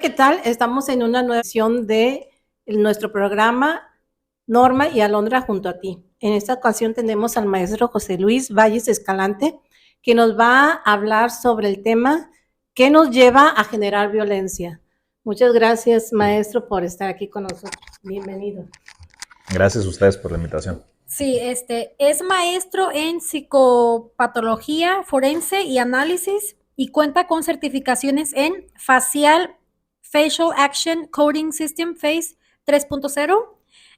¿Qué tal? Estamos en una nueva edición de nuestro programa Norma y Alondra junto a ti. En esta ocasión tenemos al maestro José Luis Valles Escalante, que nos va a hablar sobre el tema que nos lleva a generar violencia. Muchas gracias, maestro, por estar aquí con nosotros. Bienvenido. Gracias a ustedes por la invitación. Sí, es maestro en psicopatología forense y análisis y cuenta con certificaciones en Facial Action Coding System Phase 3.0,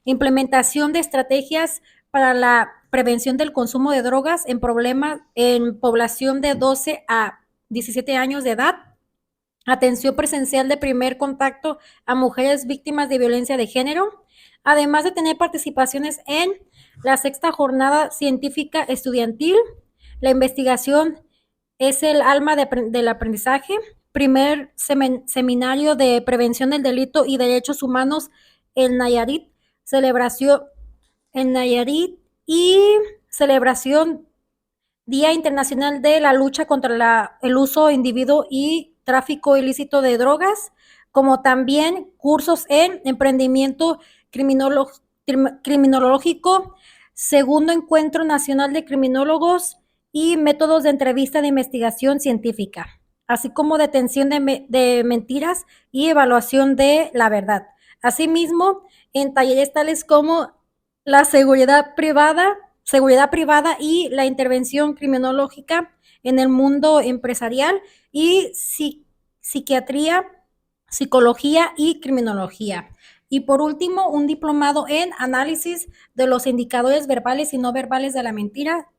implementación de estrategias para la prevención del consumo de drogas en población de 12 a 17 años de edad, atención presencial de primer contacto a mujeres víctimas de violencia de género, además de tener participaciones en la sexta jornada científica estudiantil. La investigación es el alma del aprendizaje, primer seminario de prevención del delito y derechos humanos en Nayarit, celebración en Nayarit y celebración Día Internacional de la Lucha contra el Uso Individuo y Tráfico Ilícito de Drogas, como también cursos en emprendimiento criminológico, segundo Encuentro Nacional de Criminólogos y métodos de entrevista de investigación científica, así como detención de mentiras y evaluación de la verdad. Asimismo, en talleres tales como la seguridad privada y la intervención criminológica en el mundo empresarial y psiquiatría, psicología y criminología. Y por último, un diplomado en análisis de los indicadores verbales y no verbales de la mentira.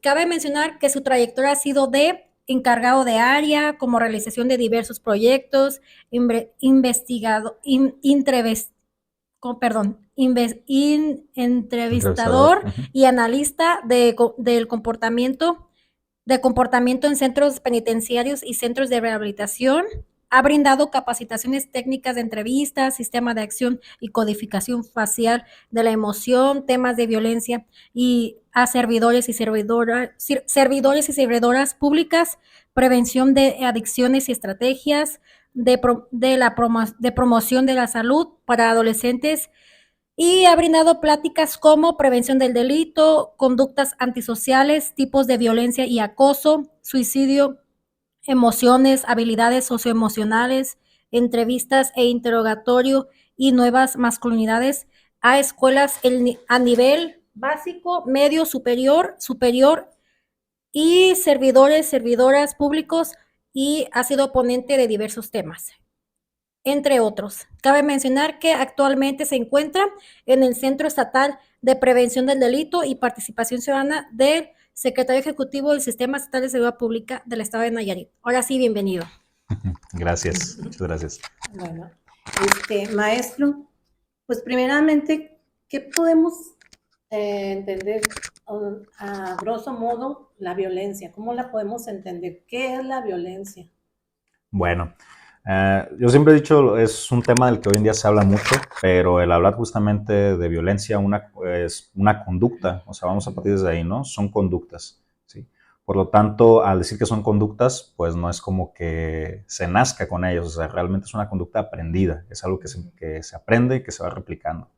Cabe mencionar que su trayectoria ha sido de encargado de área, como realización de diversos proyectos, entrevistador y analista del comportamiento en centros penitenciarios y centros de rehabilitación. Ha brindado capacitaciones técnicas de entrevistas, sistema de acción y codificación facial de la emoción, temas de violencia y a servidores y servidoras públicas, prevención de adicciones y estrategias de promoción de la salud para adolescentes, y ha brindado pláticas como prevención del delito, conductas antisociales, tipos de violencia y acoso, suicidio, emociones, habilidades socioemocionales, entrevistas e interrogatorio y nuevas masculinidades a escuelas a nivel básico, medio, superior y servidoras públicos, y ha sido ponente de diversos temas, entre otros. Cabe mencionar que actualmente se encuentra en el Centro Estatal de Prevención del Delito y Participación Ciudadana del Secretario Ejecutivo del Sistema Estatal de Seguridad Pública del Estado de Nayarit. Ahora sí, bienvenido. Gracias, muchas gracias. Bueno, maestro, pues primeramente, ¿qué podemos entender a grosso modo la violencia? ¿Cómo la podemos entender? ¿Qué es la violencia? Bueno, yo siempre he dicho, es un tema del que hoy en día se habla mucho, pero el hablar justamente de violencia es una conducta, o sea, vamos a partir desde ahí, ¿no? Son conductas, ¿sí? Por lo tanto, al decir que son conductas, pues no es como que se nazca con ellos, o sea, realmente es una conducta aprendida, es algo que se aprende y que se va replicando.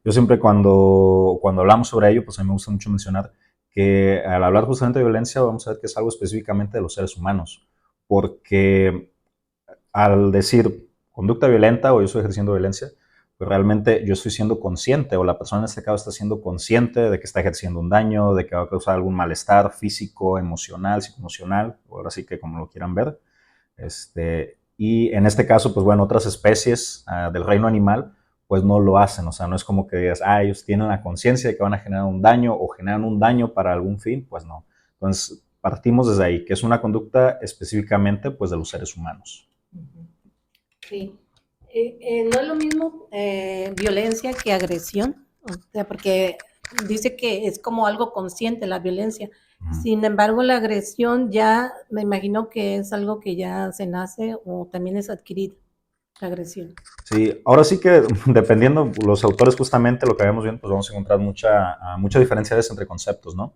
Yo siempre cuando hablamos sobre ello, pues a mí me gusta mucho mencionar que al hablar justamente de violencia, vamos a ver que es algo específicamente de los seres humanos, porque al decir conducta violenta o yo estoy ejerciendo violencia, pues realmente yo estoy siendo consciente, o la persona en este caso está siendo consciente de que está ejerciendo un daño, de que va a causar algún malestar físico, emocional, psicoemocional, o ahora sí que como lo quieran ver. Y en este caso, pues bueno, otras especies del reino animal, pues no lo hacen, o sea, no es como que digas, ellos tienen la conciencia de que van a generar un daño o generan un daño para algún fin, pues no. Entonces, partimos desde ahí, que es una conducta específicamente, pues, de los seres humanos. Sí. No es lo mismo violencia que agresión, o sea, porque dice que es como algo consciente la violencia. Sin embargo, la agresión ya me imagino que es algo que ya se nace o también es adquirido, la agresión. Sí, ahora sí que dependiendo los autores justamente lo que habíamos viendo, pues vamos a encontrar muchas diferencias entre conceptos, ¿no?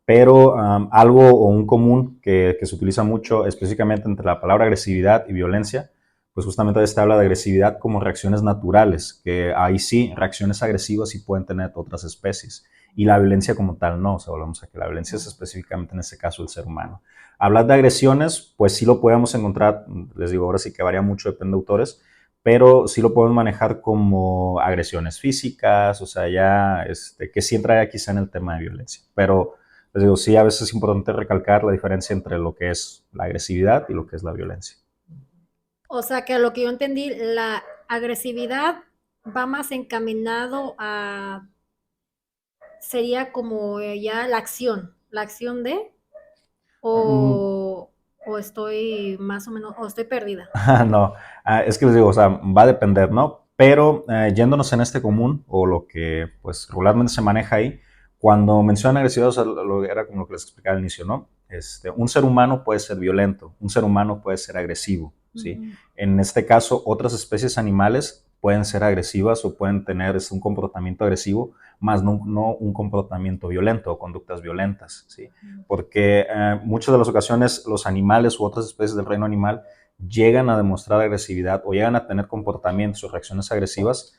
Pero algo o un común que se utiliza mucho específicamente entre la palabra agresividad y violencia, pues justamente este habla de agresividad como reacciones naturales, que ahí sí, reacciones agresivas sí pueden tener otras especies. Y la violencia como tal no, o sea, volvemos a que la violencia es específicamente en este caso el ser humano. Hablar de agresiones, pues sí lo podemos encontrar, les digo, ahora sí que varía mucho, depende de autores, pero sí lo podemos manejar como agresiones físicas, o sea, ya que sí entra quizá en el tema de violencia. Pero les digo, sí, a veces es importante recalcar la diferencia entre lo que es la agresividad y lo que es la violencia. O sea, que a lo que yo entendí, la agresividad va más encaminado a, sería como ya la acción de, Mm, o estoy más o menos, o estoy perdida. no, es que les digo, o sea, va a depender, ¿no? Pero yéndonos en este común, o lo que pues regularmente se maneja ahí, cuando mencionan agresividad, o sea, era como lo que les explicaba al inicio, ¿no? Un ser humano puede ser violento, un ser humano puede ser agresivo, ¿sí? Ujú. En este caso, otras especies animales pueden ser agresivas o pueden tener un comportamiento agresivo, más no un comportamiento violento o conductas violentas, ¿sí? Porque muchas de las ocasiones los animales u otras especies del reino animal llegan a demostrar agresividad o llegan a tener comportamientos o reacciones agresivas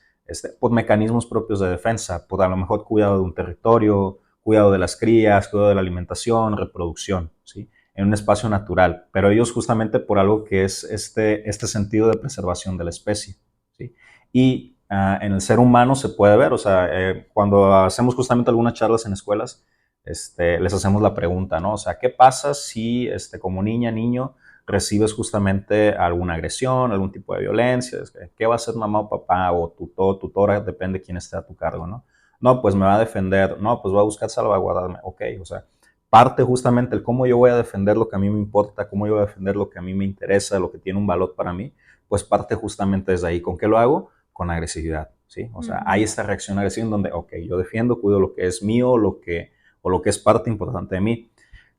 por mecanismos propios de defensa, por a lo mejor cuidado de un territorio, cuidado de las crías, cuidado de la alimentación, reproducción, ¿sí? En un espacio natural, pero ellos justamente por algo que es este sentido de preservación de la especie, ¿sí? Y en el ser humano se puede ver, o sea, cuando hacemos justamente algunas charlas en escuelas, les hacemos la pregunta, ¿no? O sea, ¿qué pasa si como niña, niño, recibes justamente alguna agresión, algún tipo de violencia? ¿Qué va a hacer mamá o papá o tutor, tutora? Depende de quién esté a tu cargo, ¿no? No, pues me va a defender, no, pues va a buscar salvaguardarme, ok, o sea, parte justamente el cómo yo voy a defender lo que a mí me importa, cómo yo voy a defender lo que a mí me interesa, lo que tiene un valor para mí, pues parte justamente desde ahí. ¿Con qué lo hago? Con agresividad, ¿sí? O sea, hay esta reacción agresiva en donde, ok, yo defiendo, cuido lo que es mío, o lo que es parte importante de mí.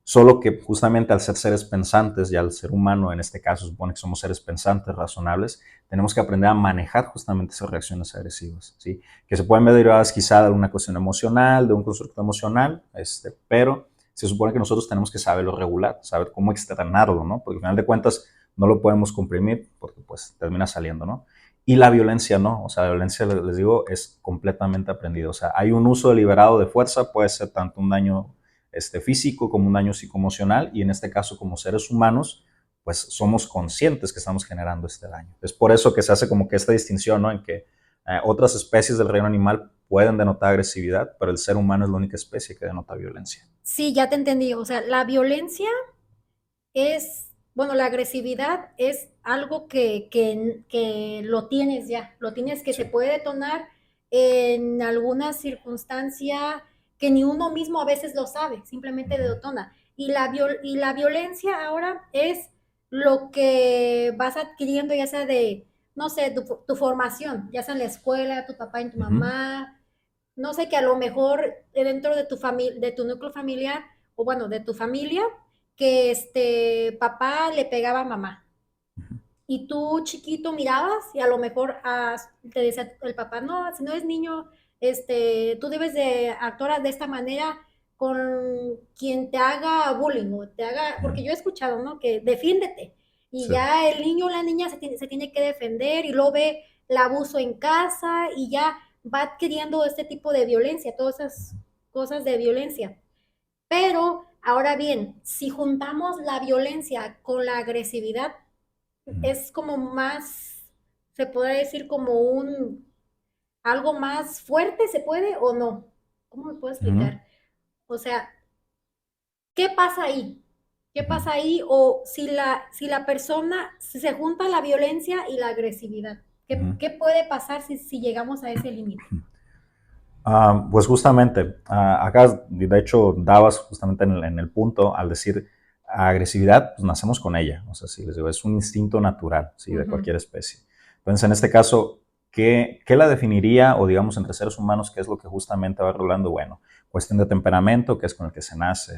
Solo que justamente al ser seres pensantes, y al ser humano en este caso supone que somos seres pensantes, razonables, tenemos que aprender a manejar justamente esas reacciones agresivas, ¿sí? Que se pueden ver derivadas quizá de una cuestión emocional, de un constructo emocional, pero se supone que nosotros tenemos que saberlo regular, saber cómo externarlo, ¿no? Porque al final de cuentas no lo podemos comprimir porque pues termina saliendo, ¿no? Y la violencia no, o sea, la violencia, les digo, es completamente aprendida. O sea, hay un uso deliberado de fuerza, puede ser tanto un daño físico como un daño psicoemocional, y en este caso como seres humanos pues somos conscientes que estamos generando este daño. Es por eso que se hace como que esta distinción, ¿no? En que otras especies del reino animal pueden denotar agresividad, pero el ser humano es la única especie que denota violencia. Sí, ya te entendí. O sea, la violencia es, bueno, la agresividad es algo que lo tienes ya, lo tienes que se Sí. puede detonar en alguna circunstancia que ni uno mismo a veces lo sabe, simplemente Uh-huh. detona. Y la violencia ahora es lo que vas adquiriendo, ya sea de, no sé, tu formación, ya sea en la escuela, tu papá y tu Uh-huh. mamá, no sé, que a lo mejor dentro de tu familia, de tu núcleo familiar, o bueno, de tu familia, que papá le pegaba a mamá. Uh-huh. Y tú chiquito mirabas y a lo mejor te decía el papá, no, si no es niño, tú debes de actuar de esta manera con quien te haga bullying o te haga, Uh-huh. porque yo he escuchado, ¿no? Que defiéndete. Y Sí. ya el niño o la niña se tiene que defender y luego ve el abuso en casa y ya va adquiriendo este tipo de violencia, todas esas cosas de violencia. Pero ahora bien, si juntamos la violencia con la agresividad, Uh-huh. es como más, se podría decir como algo más fuerte, ¿se puede o no? ¿Cómo me puedo Uh-huh. explicar? O sea, ¿qué pasa ahí? ¿Qué Uh-huh. pasa ahí? O si la persona, si se junta la violencia y la agresividad, Uh-huh. ¿qué puede pasar si llegamos a ese límite? Pues justamente, acá de hecho dabas justamente en el punto al decir agresividad, pues nacemos con ella, o sea, sí, les digo, es un instinto natural, sí, Uh de -huh. cualquier especie. Entonces, en este caso, ¿qué la definiría? O digamos, entre seres humanos, ¿qué es lo que justamente va rolando? Bueno, cuestión de temperamento, que es con el que se nace,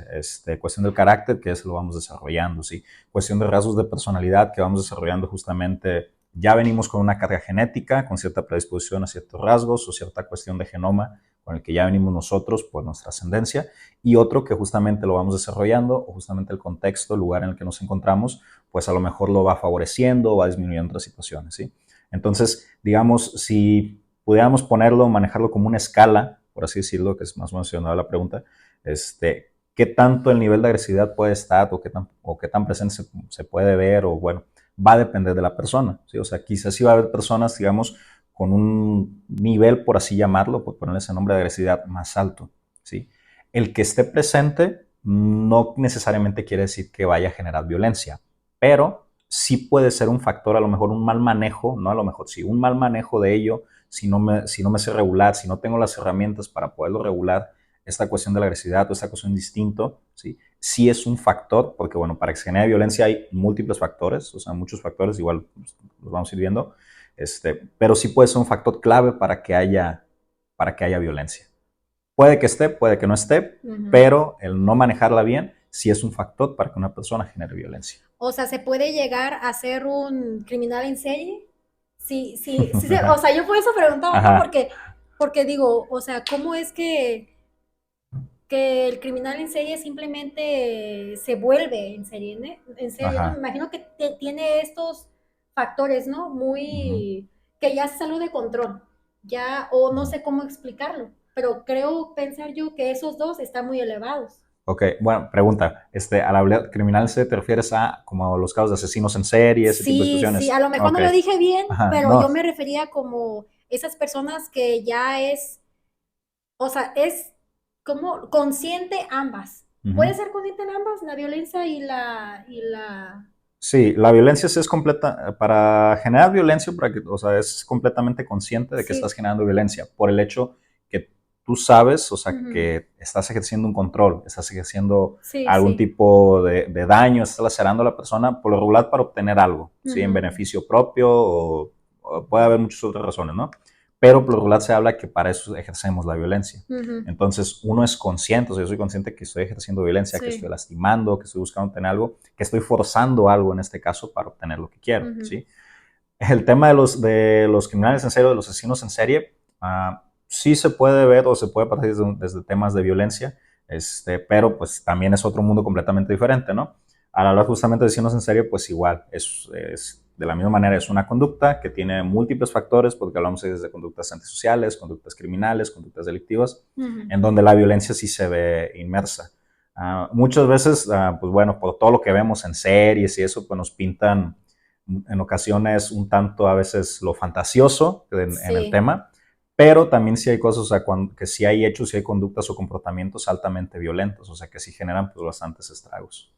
cuestión del carácter, que es lo vamos desarrollando, sí, cuestión de rasgos de personalidad, que vamos desarrollando justamente. Ya venimos con una carga genética, con cierta predisposición a ciertos rasgos o cierta cuestión de genoma con el que ya venimos nosotros por nuestra ascendencia, y otro que justamente lo vamos desarrollando, o justamente el contexto, el lugar en el que nos encontramos, pues a lo mejor lo va favoreciendo o va disminuyendo otras situaciones, ¿sí? Entonces, digamos, si pudiéramos ponerlo, manejarlo como una escala, por así decirlo, que es más o menos la pregunta, qué tanto el nivel de agresividad puede estar o qué tan presente se puede ver, o bueno, va a depender de la persona, ¿sí? O sea, quizás sí va a haber personas, digamos, con un nivel, por así llamarlo, por ponerle ese nombre de agresividad más alto, ¿sí? El que esté presente no necesariamente quiere decir que vaya a generar violencia, pero sí puede ser un factor, a lo mejor un mal manejo, no a lo mejor, sí, un mal manejo de ello, si no me sé regular, si no tengo las herramientas para poderlo regular, esta cuestión de la agresividad o esta cuestión de instinto, ¿sí? Sí es un factor, porque bueno, para que se genere violencia hay múltiples factores, o sea, muchos factores, igual los vamos a ir viendo, pero sí puede ser un factor clave para que haya violencia. Puede que esté, puede que no esté, pero el no manejarla bien sí es un factor para que una persona genere violencia. O sea, ¿se puede llegar a ser un criminal en serie? Sí, sí, sí, o sea, yo por eso preguntaba, ¿no? Porque digo, o sea, ¿cómo es que el criminal en serie simplemente se vuelve en serie, ¿no? En serie, ¿no? Me imagino que tiene estos factores, ¿no? Muy, que ya se salió de control, ya, o no sé cómo explicarlo, pero creo pensar yo que esos dos están muy elevados. Ok, bueno, pregunta, a la habilidad criminal en serie te refieres a como los casos de asesinos en serie, ese tipo de Sí, situaciones. sí, a lo mejor no Okay. lo dije bien, Ajá, pero no. yo me refería como esas personas que ya es, o sea, es como consciente ambas. ¿Puede ser consciente en ambas, la violencia y la... Sí, la violencia sí es completa, para generar violencia, o sea, es completamente consciente de que estás generando violencia por el hecho que tú sabes, o sea, que estás ejerciendo un control, estás ejerciendo algún tipo de daño, estás lacerando a la persona por lo regular para obtener algo, ¿sí? En beneficio propio o puede haber muchas otras razones, ¿no? Pero por lo regular se habla que para eso ejercemos la violencia. Entonces uno es consciente, o sea, yo soy consciente que estoy ejerciendo violencia, que estoy lastimando, que estoy buscando obtener algo, que estoy forzando algo en este caso para obtener lo que quiero, ¿sí? El tema de los criminales en serie, de los asesinos en serie, sí se puede ver o se puede partir desde temas de violencia, pero pues también es otro mundo completamente diferente, ¿no? Al hablar justamente de asesinos en serie, pues igual, es de la misma manera, es una conducta que tiene múltiples factores, porque hablamos desde conductas antisociales, conductas criminales, conductas delictivas, en donde la violencia sí se ve inmersa. Muchas veces, pues bueno, por todo lo que vemos en series y eso, pues nos pintan en ocasiones un tanto a veces lo fantasioso en el tema, pero también sí hay cosas, o sea, que sí hay hechos, sí hay conductas o comportamientos altamente violentos, o sea, que sí generan pues bastantes estragos.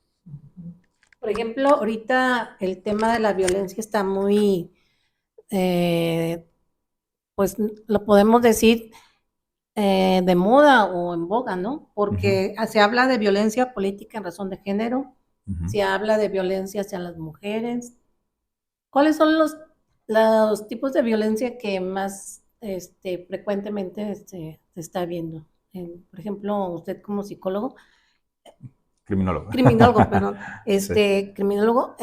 Por ejemplo, ahorita el tema de la violencia está muy, pues lo podemos decir de moda o en boga, ¿no? Porque se habla de violencia política en razón de género, se habla de violencia hacia las mujeres. ¿Cuáles son los tipos de violencia que más frecuentemente se está viendo? Por ejemplo, usted como psicólogo, criminólogo, perdón, Sí. criminólogo,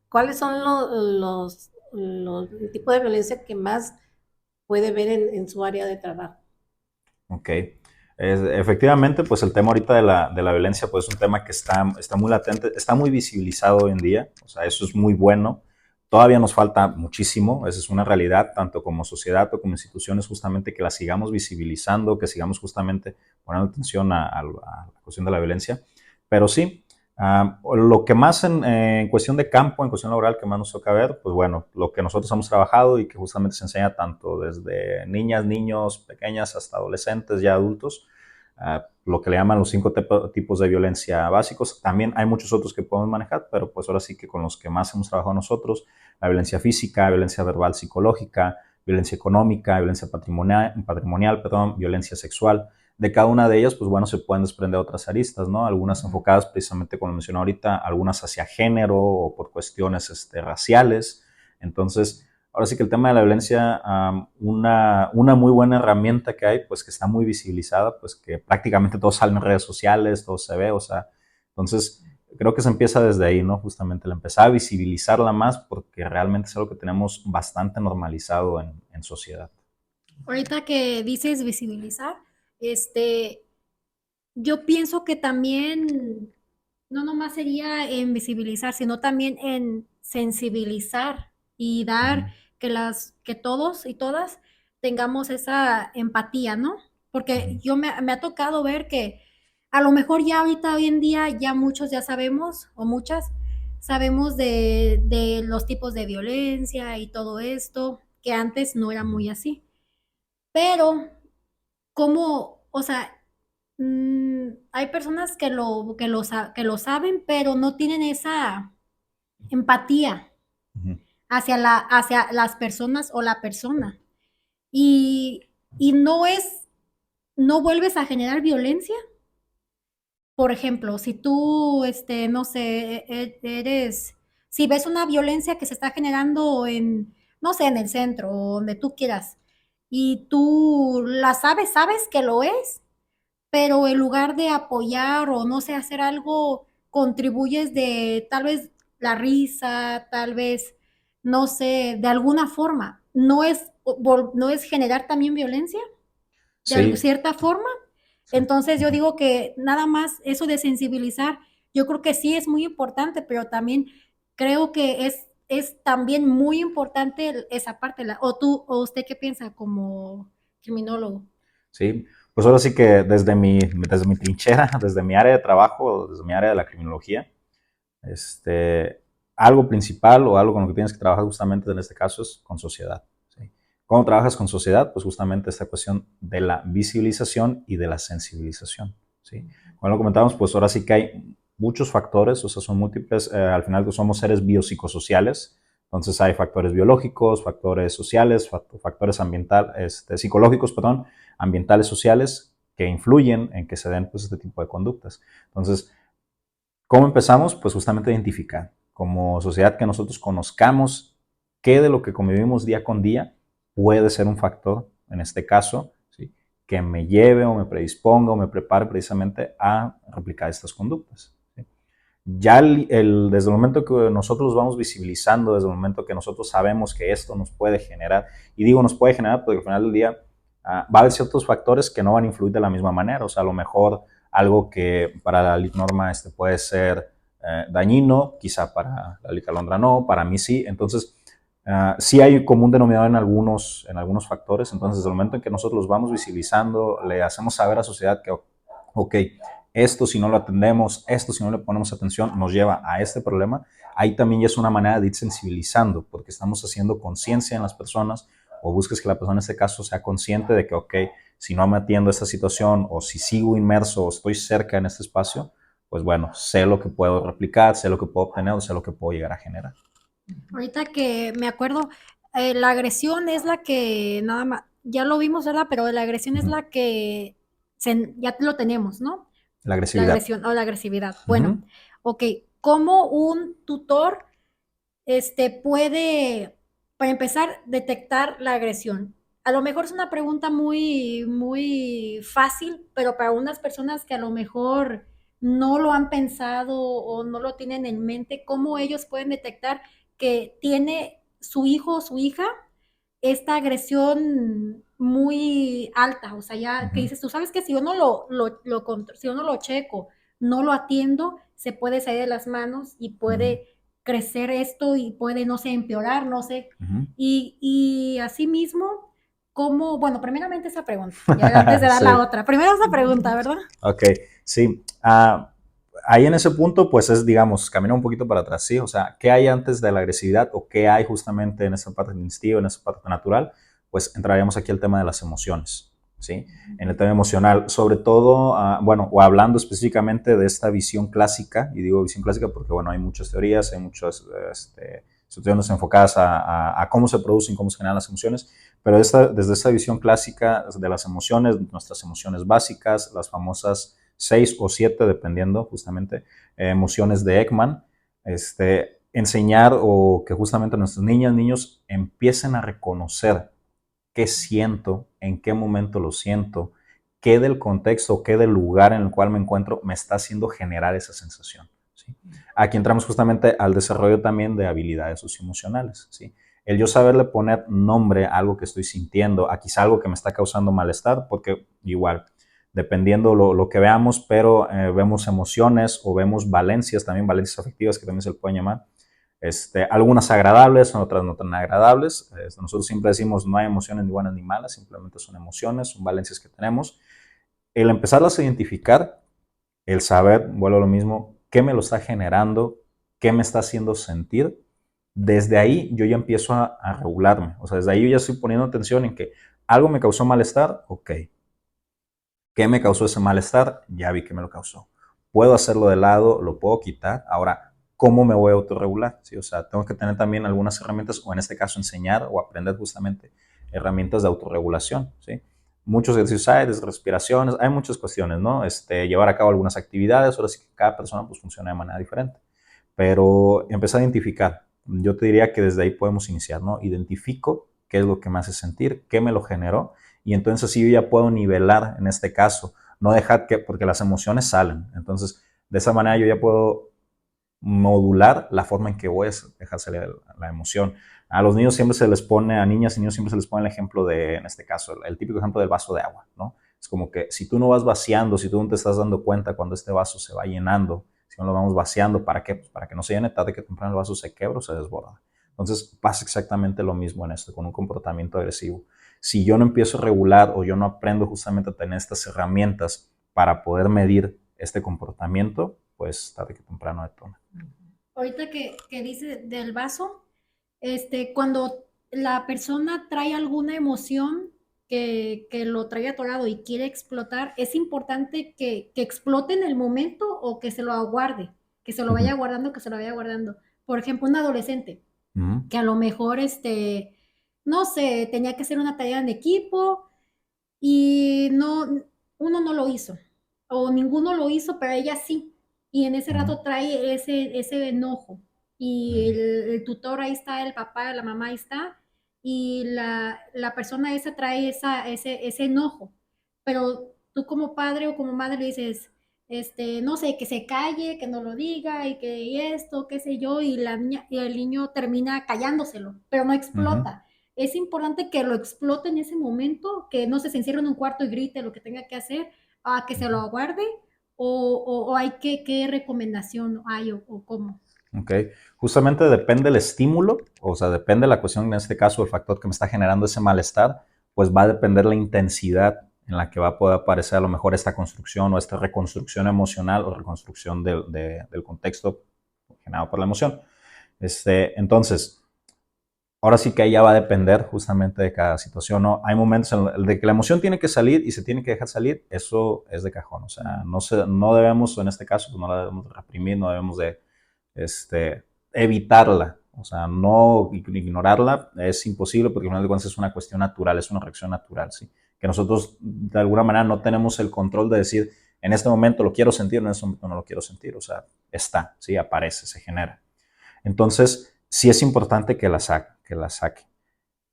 ¿cuáles son los tipos de violencia que más puede ver en su área de trabajo? Ok. Efectivamente, pues el tema ahorita de la violencia, pues es un tema que está muy latente, está muy visibilizado hoy en día, o sea, eso es muy bueno. Todavía nos falta muchísimo, esa es una realidad, tanto como sociedad o como instituciones, justamente que la sigamos visibilizando, que sigamos justamente poniendo atención a la cuestión de la violencia. Pero sí, lo que más en cuestión de campo, en cuestión laboral, que más nos toca ver, pues bueno, lo que nosotros hemos trabajado y que justamente se enseña tanto desde niñas, niños, pequeñas, hasta adolescentes, ya adultos, lo que le llaman los 5 tipos de violencia básicos. También hay muchos otros que podemos manejar, pero pues ahora sí que con los que más hemos trabajado nosotros, la violencia física, violencia verbal psicológica, violencia económica, violencia patrimonial, violencia sexual. De cada una de ellas, pues bueno, se pueden desprender otras aristas, ¿no? Algunas enfocadas precisamente, como mencioné ahorita, algunas hacia género o por cuestiones raciales. Entonces, ahora sí que el tema de la violencia, una muy buena herramienta que hay, pues que está muy visibilizada, pues que prácticamente todo sale en redes sociales, todo se ve, o sea, entonces creo que se empieza desde ahí, ¿no? Justamente el empezar a visibilizarla más porque realmente es algo que tenemos bastante normalizado en sociedad. Ahorita que dices visibilizar, Yo pienso que también no nomás sería en visibilizar, sino también en sensibilizar y dar que todos y todas tengamos esa empatía, ¿no? Porque me ha tocado ver que a lo mejor ya ahorita, hoy en día, ya muchos ya sabemos, o muchas, sabemos de los tipos de violencia y todo esto, que antes no era muy así. Pero, ¿cómo? O sea, hay personas que lo saben, pero no tienen esa empatía Ujú. hacia las personas o la persona. Y, y no vuelves a generar violencia. Por ejemplo, si tú, no sé, si ves una violencia que se está generando en, no sé, en el centro o donde tú quieras, y tú la sabes que lo es, pero en lugar de apoyar o no sé, hacer algo, contribuyes de tal vez la risa, tal vez, no sé, de alguna forma. No es generar también violencia de Sí, cierta forma. sí. Entonces yo Ujú. digo que nada más eso de sensibilizar, yo creo que sí es muy importante, pero también creo que es también muy importante esa parte. O usted qué piensa como criminólogo. Sí, pues ahora sí que desde mi trinchera, desde mi área de trabajo, desde mi área de la criminología, este, algo principal o algo con lo que tienes que trabajar justamente en este caso es con sociedad. ¿Sí? ¿Cómo trabajas con sociedad? Pues justamente esta cuestión de la visibilización y de la sensibilización. ¿Sí? Como lo comentábamos, pues ahora sí que hay muchos factores, o sea, son múltiples, al final pues somos seres biopsicosociales, entonces hay factores biológicos, factores sociales, factores psicológicos, perdón, ambientales, sociales, que influyen en que se den pues, este tipo de conductas. Entonces, ¿cómo empezamos? Pues justamente identificar, como sociedad, que nosotros conozcamos qué de lo que convivimos día con día puede ser un factor, en este caso, ¿sí? Que me lleve o me predisponga o me prepare precisamente a replicar estas conductas. ¿Sí? Ya desde el momento que nosotros vamos visibilizando, desde el momento que nosotros sabemos que esto nos puede generar, y digo nos puede generar porque al final del día va a haber ciertos factores que no van a influir de la misma manera, o sea, a lo mejor algo que para la Lic Norma puede ser dañino, quizá para la Lic Alondra no, para mí sí, entonces sí hay común denominador en algunos factores, entonces desde el momento en que nosotros los vamos visibilizando, le hacemos saber a la sociedad que, ok, esto si no lo atendemos, esto si no le ponemos atención, nos lleva a este problema. Ahí también ya es una manera de ir sensibilizando, porque estamos haciendo conciencia en las personas, o busques que la persona en este caso sea consciente de que, ok, si no me atiendo a esta situación, o si sigo inmerso, o estoy cerca en este espacio, pues bueno, sé lo que puedo replicar, sé lo que puedo obtener, o sé lo que puedo llegar a generar. Ahorita que me acuerdo, la agresión es la que nada más, ya lo vimos, ¿verdad? Pero la agresión Uh es -huh. la que ya lo tenemos, ¿no? La La agresividad. agresión o la agresividad. Uh Bueno, -huh. ok, ¿cómo un tutor puede, para empezar, detectar la agresión? A lo mejor es una pregunta muy fácil, pero para unas personas que a lo mejor no lo han pensado o no lo tienen en mente, ¿cómo ellos pueden detectar que tiene su hijo o su hija esta agresión muy alta? O sea, Uh ya que -huh. dices, tú sabes que si yo no si yo no lo checo, no lo atiendo, se puede salir de las manos y Uh -huh. puede crecer esto y puede, no sé, empeorar, no sé. Uh -huh. Y así mismo, ¿cómo? Bueno, primeramente esa pregunta, ya antes de dar Sí. la otra. Primero esa pregunta, ¿verdad? Ok, sí. Ahí en ese punto, pues es, digamos, caminar un poquito para atrás, ¿sí? O sea, ¿qué hay antes de la agresividad o qué hay justamente en esa parte instintiva, en esa parte natural? Pues entraríamos aquí al tema de las emociones, ¿sí? En el tema emocional, sobre todo, bueno, o hablando específicamente de esta visión clásica, y digo visión clásica porque, bueno, hay muchas teorías, hay muchas situaciones enfocadas a cómo se producen, cómo se generan las emociones, pero desde esta visión clásica de las emociones, nuestras emociones básicas, las famosas 6 o 7, dependiendo justamente, emociones de Ekman, enseñar o que justamente nuestras niñas, niños empiecen a reconocer qué siento, en qué momento lo siento, qué del contexto, qué del lugar en el cual me encuentro me está haciendo generar esa sensación. ¿Sí? Aquí entramos justamente al desarrollo también de habilidades socioemocionales. ¿Sí? El yo saberle poner nombre a algo que estoy sintiendo, a quizá algo que me está causando malestar, porque igual, dependiendo lo que veamos, pero vemos emociones o vemos valencias, también valencias afectivas que también se le pueden llamar. Algunas agradables, otras no tan agradables. Nosotros siempre decimos no hay emociones ni buenas ni malas, simplemente son emociones, son valencias que tenemos. El empezarlas a identificar, el saber, vuelvo a lo mismo, qué me lo está generando, qué me está haciendo sentir, desde ahí yo ya empiezo a regularme. O sea, desde ahí yo ya estoy poniendo atención en que algo me causó malestar, ok. ¿Qué me causó ese malestar? Ya vi que me lo causó. Puedo hacerlo de lado, lo puedo quitar. Ahora, ¿cómo me voy a autorregular? ¿Sí? O sea, tengo que tener también algunas herramientas, o en este caso enseñar o aprender justamente herramientas de autorregulación. ¿Sí? Muchos ejercicios hay, desde respiraciones, hay muchas cuestiones, ¿no? Llevar a cabo algunas actividades, ahora sí que cada persona pues funciona de manera diferente. Pero empezar a identificar. Yo te diría que desde ahí podemos iniciar, ¿no? Identifico qué es lo que me hace sentir, qué me lo generó, y entonces sí yo ya puedo nivelar en este caso, no dejar que, porque las emociones salen, entonces de esa manera yo ya puedo modular la forma en que voy a dejar salir la emoción. A los niños siempre se les pone, a niñas y niños siempre se les pone el ejemplo de, en este caso, el típico ejemplo del vaso de agua, ¿no? Es como que si tú no vas vaciando, si tú no te estás dando cuenta cuando este vaso se va llenando, si no lo vamos vaciando, ¿para qué? Pues para que no se llene, tarde que temprano el vaso se quebra o se desborda. Entonces pasa exactamente lo mismo en esto, con un comportamiento agresivo. Si yo no empiezo a regular o yo no aprendo justamente a tener estas herramientas para poder medir este comportamiento, pues tarde que temprano detona. Ahorita que dice del vaso, cuando la persona trae alguna emoción que lo trae atorado y quiere explotar, ¿es importante que explote en el momento o que se lo aguarde? Que se lo vaya guardando, que se lo vaya guardando. Por ejemplo, un adolescente que a lo mejor, no sé, tenía que hacer una tarea en equipo y no, uno no lo hizo, o ninguno lo hizo, pero ella sí. Y en ese rato trae ese enojo. Y el tutor ahí está, el papá, la mamá ahí está, y la persona esa trae ese enojo. Pero tú como padre o como madre le dices, no sé, que se calle, que no lo diga, y que y esto, qué sé yo, y la niña, y el niño termina callándoselo, pero no explota. Es importante que lo explote en ese momento, que no se encierre en un cuarto y grite lo que tenga que hacer, a que se lo aguarde, o hay qué recomendación hay o cómo. Ok, justamente depende el estímulo, o sea, depende la cuestión, en este caso, el factor que me está generando ese malestar, pues va a depender la intensidad en la que va a poder aparecer a lo mejor esta construcción o esta reconstrucción emocional o reconstrucción del contexto generado por la emoción. Entonces, ahora sí que ahí ya va a depender justamente de cada situación, ¿no? Hay momentos en el de que la emoción tiene que salir y se tiene que dejar salir, eso es de cajón, o sea, no debemos, en este caso, pues no la debemos reprimir, no debemos de evitarla, o sea, no ignorarla es imposible porque al final de cuentas es una cuestión natural, es una reacción natural, ¿sí? Que nosotros de alguna manera no tenemos el control de decir, en este momento lo quiero sentir, en este momento no lo quiero sentir, o sea, está, ¿sí? Aparece, se genera. Entonces, sí es importante que la saque.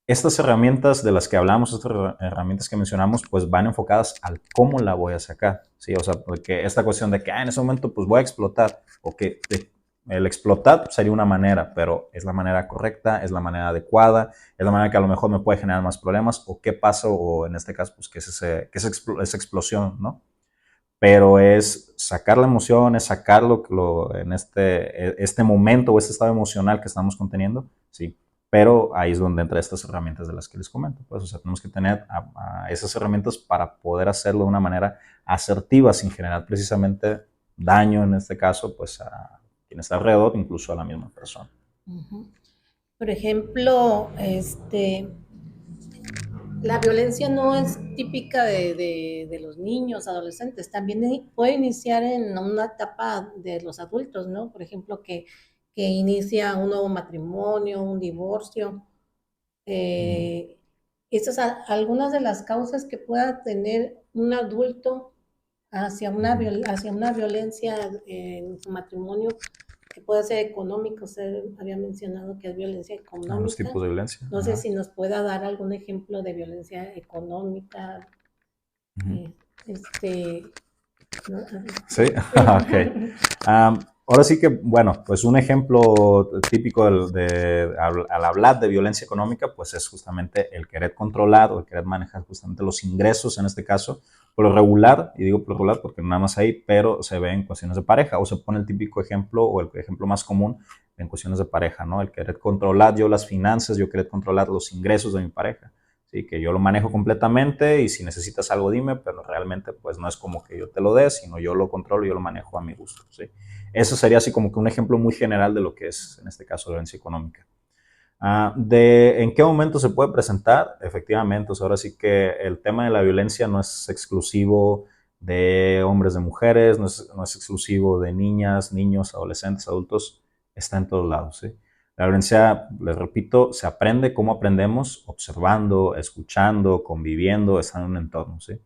Estas herramientas de las que hablamos, estas herramientas que mencionamos, pues van enfocadas al cómo la voy a sacar, ¿sí? O sea, porque esta cuestión de que en ese momento pues voy a explotar, o que el explotar sería una manera, pero es la manera correcta, es la manera adecuada, es la manera que a lo mejor me puede generar más problemas, o qué pasa, o en este caso, pues que es esa explosión, ¿no? Pero es sacar la emoción, es sacarlo en este momento o este estado emocional que estamos conteniendo, ¿sí? Pero ahí es donde entran estas herramientas de las que les comento. Pues, o sea, tenemos que tener a esas herramientas para poder hacerlo de una manera asertiva, sin generar precisamente daño, en este caso, pues a quien está alrededor, incluso a la misma persona. Por ejemplo, la violencia no es típica de los niños, adolescentes, también puede iniciar en una etapa de los adultos, ¿no? Por ejemplo, que inicia un nuevo matrimonio, un divorcio. Estas son algunas de las causas que pueda tener un adulto hacia una violencia en su matrimonio, que puede ser económico. Usted había mencionado que es violencia económica. Los tipos de violencia. No sé si nos pueda dar algún ejemplo de violencia económica. Sí, ok. ahora sí que, bueno, pues un ejemplo típico al hablar de violencia económica, pues es justamente el querer controlar o el querer manejar justamente los ingresos, en este caso, por lo regular, y digo por lo regular porque nada más ahí, pero se ve en cuestiones de pareja, o se pone el típico ejemplo o el ejemplo más común en cuestiones de pareja, ¿no? El querer controlar yo las finanzas, yo querer controlar los ingresos de mi pareja. Sí, que yo lo manejo completamente y si necesitas algo dime, pero realmente pues no es como que yo te lo dé, sino yo lo controlo y yo lo manejo a mi gusto. ¿Sí? Eso sería así como que un ejemplo muy general de lo que es, en este caso, la violencia económica. ¿En qué momento se puede presentar? Efectivamente, o sea, ahora sí que el tema de la violencia no es exclusivo de hombres, de mujeres, no es exclusivo de niñas, niños, adolescentes, adultos, está en todos lados. ¿Sí? La violencia, les repito, se aprende. ¿Cómo aprendemos? Observando, escuchando, conviviendo, estando en un entorno. ¿Sí?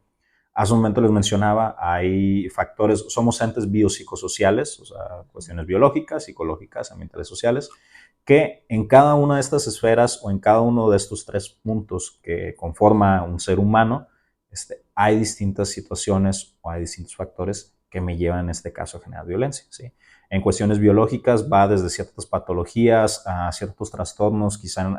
Hace un momento les mencionaba, hay factores, somos entes biopsicosociales, o sea, cuestiones biológicas, psicológicas, ambientales, sociales, que en cada una de estas esferas o en cada uno de estos tres puntos que conforma un ser humano, hay distintas situaciones o hay distintos factores que me llevan en este caso a generar violencia. ¿Sí? En cuestiones biológicas va desde ciertas patologías a ciertos trastornos, quizá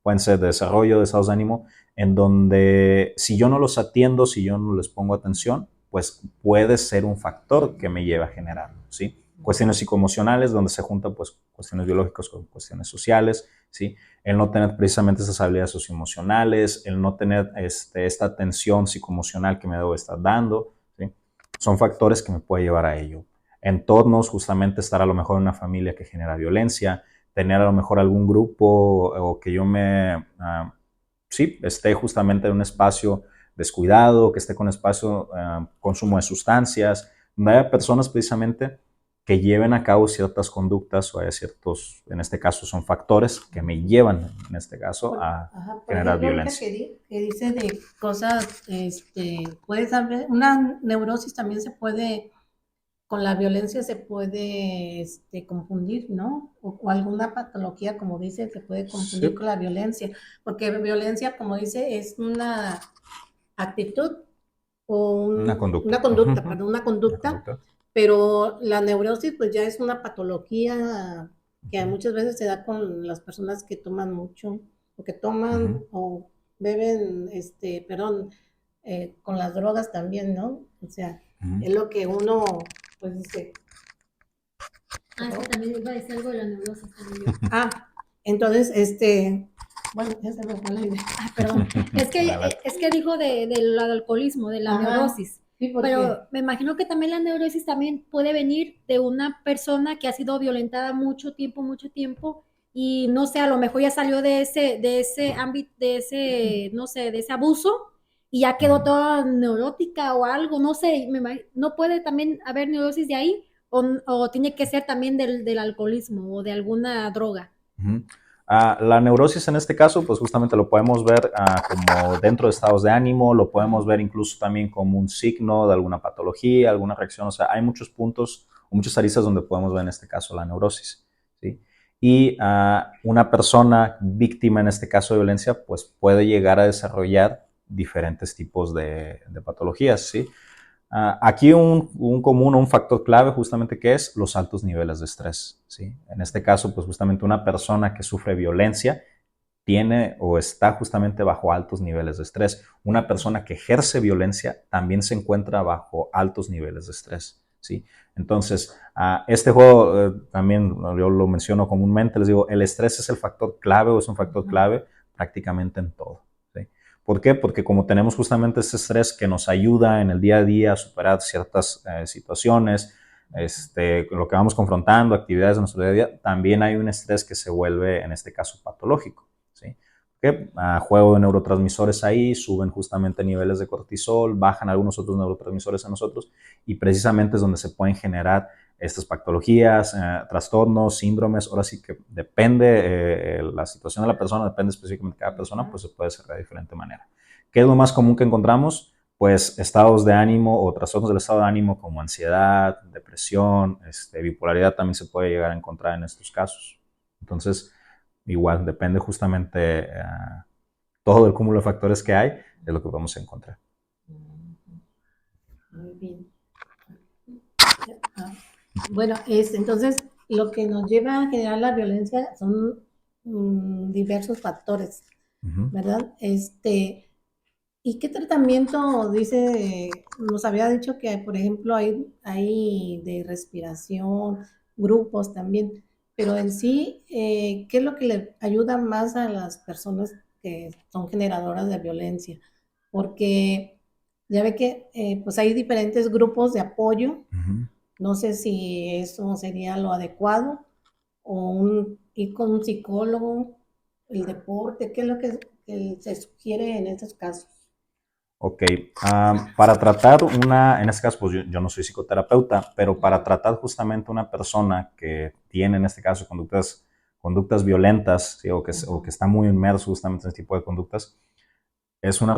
pueden ser de desarrollo, de estados de ánimo, en donde si yo no los atiendo, si yo no les pongo atención, pues puede ser un factor que me lleve a generarlo, ¿sí? Cuestiones psicoemocionales, donde se juntan pues cuestiones biológicas con cuestiones sociales, ¿sí? El no tener precisamente esas habilidades socioemocionales, el no tener esta atención psicoemocional que me debo estar dando, ¿sí? Son factores que me pueden llevar a ello. Entornos, justamente estar a lo mejor en una familia que genera violencia, tener a lo mejor algún grupo o que yo sí, esté justamente en un espacio descuidado, que esté con espacio consumo de sustancias, donde haya personas precisamente que lleven a cabo ciertas conductas o haya ciertos, en este caso son factores que me llevan, en este caso, a generar violencia. Que dice de cosas, puedes saber, una neurosis también se puede, con la violencia se puede confundir, ¿no? O alguna patología, como dice, se puede confundir Sí. con la violencia, porque violencia, como dice, es una actitud o Una conducta. una conducta, perdón, una conducta, pero la neurosis pues ya es una patología que muchas veces se da con las personas que toman mucho, o que toman o beben, perdón, con las drogas también, ¿no? O sea, es lo que uno, pues dice. Es que también iba a decir algo de la neurosis también yo. Entonces, bueno, ya se me fue la idea. Perdón. Es que dijo del alcoholismo, de la neurosis. Sí, pero me imagino que también la neurosis también puede venir de una persona que ha sido violentada mucho tiempo, y no sé, a lo mejor ya salió de ese ámbito, no sé, de ese abuso, y ya quedó toda neurótica o algo, no sé, no puede también haber neurosis de ahí, o tiene que ser también del alcoholismo o de alguna droga. La neurosis en este caso, pues justamente lo podemos ver como dentro de estados de ánimo, lo podemos ver incluso también como un signo de alguna patología, alguna reacción, o sea, hay muchos puntos o muchas aristas donde podemos ver en este caso la neurosis, ¿sí? Y una persona víctima en este caso de violencia, pues puede llegar a desarrollar diferentes tipos de patologías, ¿sí? Aquí un factor clave justamente que es los altos niveles de estrés, ¿sí? En este caso, pues justamente una persona que sufre violencia tiene o está justamente bajo altos niveles de estrés. Una persona que ejerce violencia también se encuentra bajo altos niveles de estrés, ¿sí? Entonces, este juego también yo lo menciono comúnmente, les digo, el estrés es el factor clave o es un factor clave prácticamente en todo, ¿sí? ¿Por qué? Porque como tenemos justamente ese estrés que nos ayuda en el día a día a superar ciertas situaciones, lo que vamos confrontando, actividades de nuestro día a día, también hay un estrés que se vuelve, en este caso, patológico, ¿sí? Porque juego de neurotransmisores ahí, suben justamente niveles de cortisol, bajan algunos otros neurotransmisores en nosotros y precisamente es donde se pueden generar estas patologías, trastornos, síndromes. Ahora sí que depende la situación de la persona, depende específicamente de cada persona, pues se puede hacer de diferente manera. ¿Qué es lo más común que encontramos? Pues estados de ánimo o trastornos del estado de ánimo como ansiedad, depresión, bipolaridad también se puede llegar a encontrar en estos casos. Entonces, igual depende justamente todo el cúmulo de factores que hay de lo que vamos a encontrar. Muy bien. Bueno, entonces lo que nos lleva a generar la violencia son diversos factores, Ujú. ¿verdad? ¿Y qué tratamiento dice? Nos había dicho que, por ejemplo, hay de respiración, grupos también, pero en sí, ¿qué es lo que le ayuda más a las personas que son generadoras de violencia? Porque ya ve que pues hay diferentes grupos de apoyo. Ujú. No sé si eso sería lo adecuado o ir con un psicólogo, el deporte, ¿qué es lo que se sugiere en estos casos? Ok, para tratar en este caso, pues yo no soy psicoterapeuta, pero para tratar justamente una persona que tiene, en este caso, conductas violentas, ¿sí? O que está muy inmerso justamente en este tipo de conductas, es una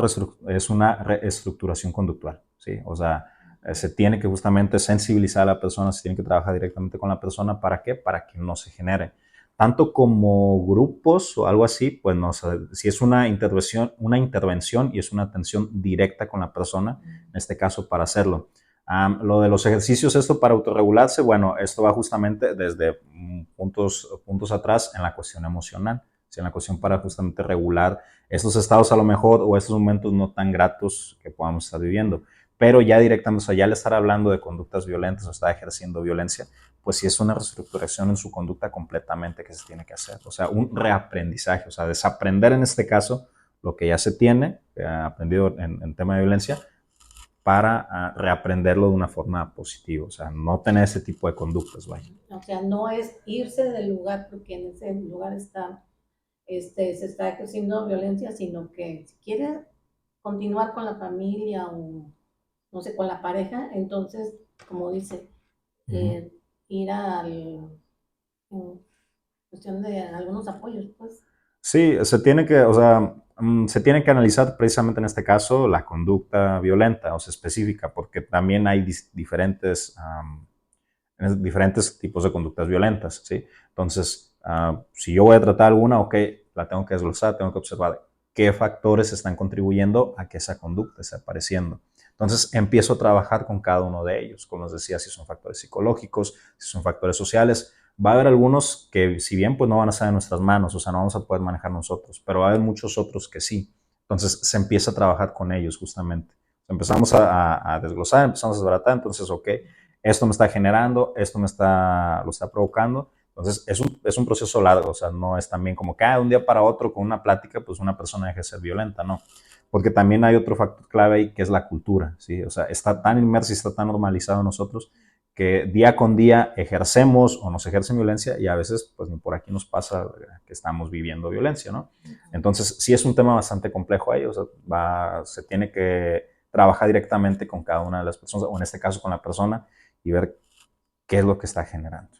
reestructuración conductual, ¿sí? O sea, se tiene que justamente sensibilizar a la persona, se tiene que trabajar directamente con la persona. ¿Para qué? Para que no se genere. Tanto como grupos o algo así, pues no, o sea, si es una intervención y es una atención directa con la persona, en este caso para hacerlo. Lo de los ejercicios, esto para autorregularse, bueno, esto va justamente desde puntos atrás en la cuestión emocional, ¿sí? En la cuestión para justamente regular estos estados a lo mejor o estos momentos no tan gratos que podamos estar viviendo. Pero ya directamente, o sea, ya al estar hablando de conductas violentas o estar ejerciendo violencia, pues sí es una reestructuración en su conducta completamente que se tiene que hacer. O sea, un reaprendizaje, o sea, desaprender en este caso lo que ya se tiene aprendido en tema de violencia para reaprenderlo de una forma positiva. O sea, no tener ese tipo de conductas, vaya. O sea, no es irse del lugar porque en ese lugar se está ejerciendo violencia, sino que si quiere continuar con la familia o, no sé, con la pareja, entonces, como dice, Uh -huh. ir en cuestión de algunos apoyos, pues. Sí, se tiene que, o sea, se tiene que analizar precisamente en este caso la conducta violenta, o sea, específica, porque también hay diferentes tipos de conductas violentas, ¿sí? Entonces, si yo voy a tratar alguna, ok, la tengo que desglosar, tengo que observar qué factores están contribuyendo a que esa conducta esté apareciendo. Entonces, empiezo a trabajar con cada uno de ellos, como les decía, si son factores psicológicos, si son factores sociales. Va a haber algunos que, si bien pues no van a estar en nuestras manos, o sea, no vamos a poder manejar nosotros, pero va a haber muchos otros que sí. Entonces, se empieza a trabajar con ellos justamente. Empezamos a desglosar, empezamos a desbaratar, entonces, ok, esto me está generando, lo está provocando. Entonces, es un proceso largo, o sea, no es también como que de un día para otro con una plática, pues una persona deje de ser violenta, no. Porque también hay otro factor clave ahí que es la cultura, ¿sí? O sea, está tan inmerso y está tan normalizado en nosotros que día con día ejercemos o nos ejercen violencia y a veces, pues ni por aquí nos pasa que estamos viviendo violencia, ¿no? Entonces, sí es un tema bastante complejo ahí, o sea, se tiene que trabajar directamente con cada una de las personas, o en este caso con la persona, y ver qué es lo que está generando.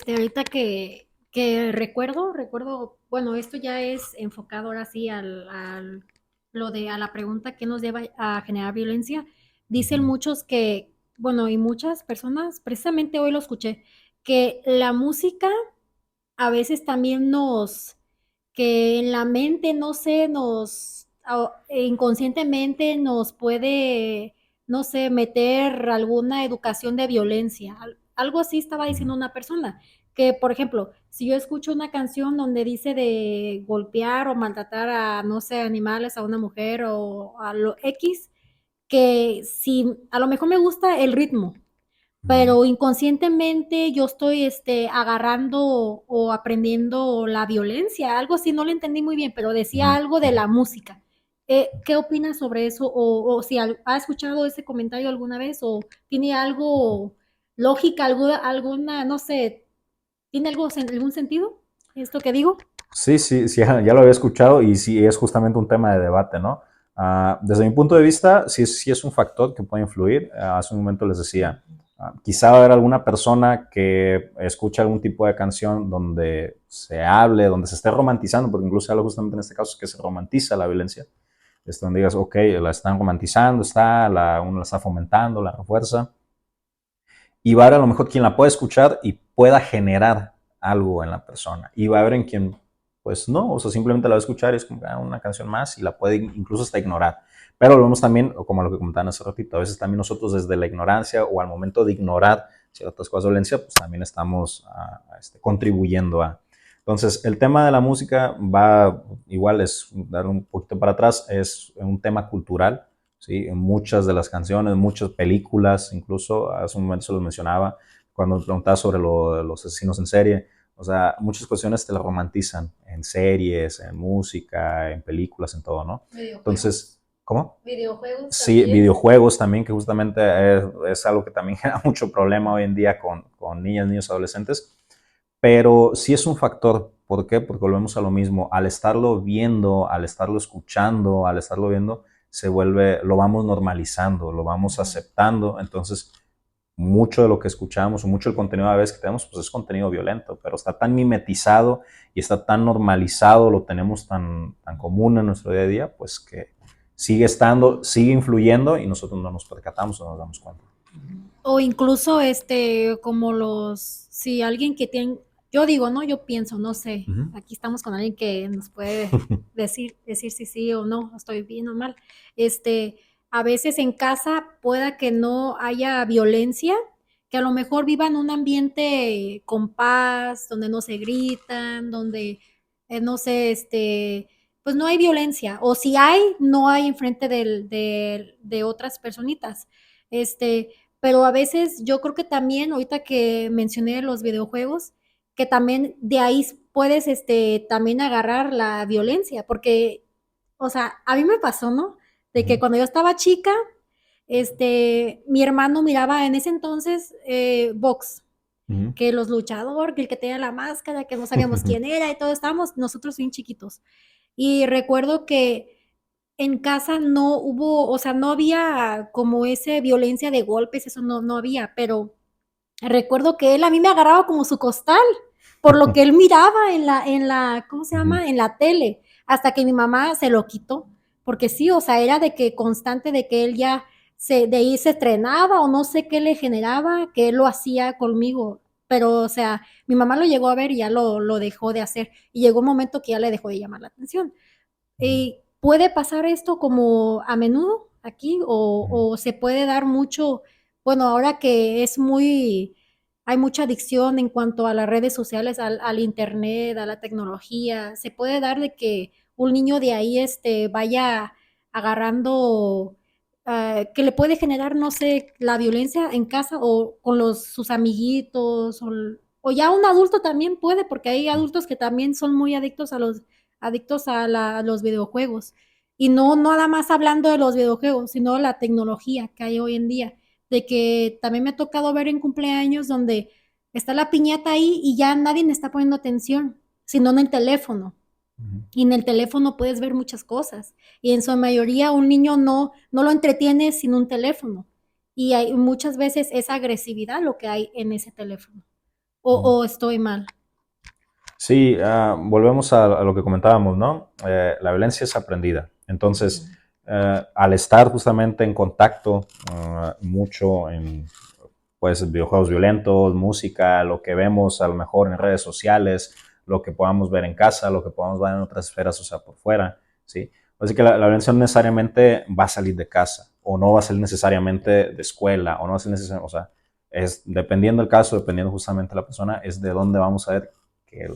Ahorita que recuerdo, bueno, esto ya es enfocado ahora sí a la pregunta que nos lleva a generar violencia. Dicen muchos que, bueno, y muchas personas, precisamente hoy lo escuché, que la música a veces también que en la mente, no sé, inconscientemente nos puede, no sé, meter alguna educación de violencia. Algo así estaba diciendo una persona, que por ejemplo, si yo escucho una canción donde dice de golpear o maltratar a, no sé, animales, a una mujer o a lo X, que si a lo mejor me gusta el ritmo, pero inconscientemente yo estoy agarrando o aprendiendo la violencia, algo así, no lo entendí muy bien, pero decía algo de la música. ¿Qué opinas sobre eso? O si ha escuchado ese comentario alguna vez o tiene algo lógica, alguna, no sé, ¿tiene algún sentido esto que digo? Sí, sí, sí, ya lo había escuchado y sí es justamente un tema de debate, ¿no? Desde mi punto de vista, sí es un factor que puede influir. Hace un momento les decía, quizá va a haber alguna persona que escucha algún tipo de canción donde se hable, donde se esté romantizando, porque incluso hablo justamente en este caso que se romantiza la violencia. Donde digas, ok, la están romantizando, uno la está fomentando, la refuerza. Y va a haber a lo mejor quien la pueda escuchar y pueda generar algo en la persona. Y va a haber en quien pues no, o sea, simplemente la va a escuchar y es como una canción más y la puede incluso hasta ignorar. Pero lo vemos también, como lo que comentaban hace ratito, a veces también nosotros desde la ignorancia o al momento de ignorar ciertas cosas de violencia, pues también estamos contribuyendo a. Entonces, el tema de la música va, igual es dar un poquito para atrás, es un tema cultural, ¿sí? En muchas de las canciones, muchas películas, incluso hace un momento se los mencionaba, cuando me preguntaba sobre de los asesinos en serie, o sea, muchas cuestiones te las romantizan en series, en música, en películas, en todo, ¿no? Entonces, ¿cómo? Videojuegos Sí, también. videojuegos también, que justamente es algo que también genera mucho problema hoy en día con niñas, niños, adolescentes. Pero sí es un factor. ¿Por qué? Porque volvemos a lo mismo. Al estarlo viendo, al estarlo escuchando, al estarlo viendo, se vuelve, lo vamos normalizando, lo vamos aceptando. Entonces, mucho de lo que escuchamos o mucho del contenido a veces que tenemos, pues es contenido violento, pero está tan mimetizado y está tan normalizado, lo tenemos tan común en nuestro día a día, pues que sigue estando, sigue influyendo y nosotros no nos percatamos o no nos damos cuenta. O incluso como si alguien que tiene, yo digo, ¿no? Yo pienso, no sé, Ujú. aquí estamos con alguien que nos puede decir si sí o no, estoy bien o mal. A veces en casa pueda que no haya violencia, que a lo mejor vivan un ambiente con paz, donde no se gritan, donde, no sé, pues no hay violencia, o si hay, no hay enfrente de otras personitas. Pero a veces yo creo que también, ahorita que mencioné los videojuegos, que también de ahí puedes también agarrar la violencia, porque, o sea, a mí me pasó, ¿no? De que Ujú. cuando yo estaba chica, mi hermano miraba en ese entonces box, Ujú. que los luchadores, que el que tenía la máscara, que no sabíamos quién era y todo, estábamos nosotros bien chiquitos. Y recuerdo que en casa no hubo, o sea, no había como ese violencia de golpes, eso no había, pero recuerdo que él a mí me agarraba como su costal, por lo que él miraba ¿cómo se Ujú. llama? En la tele, hasta que mi mamá se lo quitó, porque sí, o sea, era de que constante de que él ya de ahí se estrenaba o no sé qué le generaba, que él lo hacía conmigo, pero, o sea, mi mamá lo llegó a ver y ya lo dejó de hacer, y llegó un momento que ya le dejó de llamar la atención. ¿Puede pasar esto como a menudo aquí Ujú. o se puede dar mucho, bueno, ahora que hay mucha adicción en cuanto a las redes sociales, al internet, a la tecnología, se puede dar de que un niño de ahí vaya agarrando, que le puede generar, no sé, la violencia en casa o con sus amiguitos o ya un adulto también puede, porque hay adultos que también son muy adictos a los videojuegos. Y no nada más hablando de los videojuegos, sino la tecnología que hay hoy en día. De que también me ha tocado ver en cumpleaños donde está la piñata ahí y ya nadie me está poniendo atención, sino en el teléfono. Ujú. Y en el teléfono puedes ver muchas cosas. Y en su mayoría un niño no lo entretiene sin un teléfono. Y hay muchas veces esa agresividad lo que hay en ese teléfono. Ujú. O estoy mal. Sí, volvemos a lo que comentábamos, ¿no? La violencia es aprendida. Entonces, al estar justamente en contacto mucho en pues, videojuegos violentos, música, lo que vemos a lo mejor en redes sociales, lo que podamos ver en casa, lo que podamos ver en otras esferas, o sea, por fuera, ¿sí? Así que la violencia no necesariamente va a salir de casa, o no va a salir necesariamente de escuela, o no va a ser necesariamente, o sea, es dependiendo del caso, dependiendo justamente de la persona, es de dónde vamos a ver que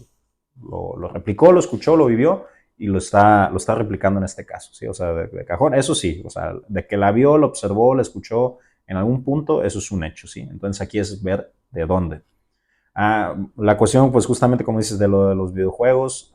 lo replicó, lo escuchó, lo vivió y lo está replicando en este caso, ¿sí? O sea, de cajón, eso sí, o sea, de que la vio, lo observó, la escuchó en algún punto, eso es un hecho, ¿sí? Entonces aquí es ver de dónde. La cuestión, pues justamente como dices, de lo de los videojuegos,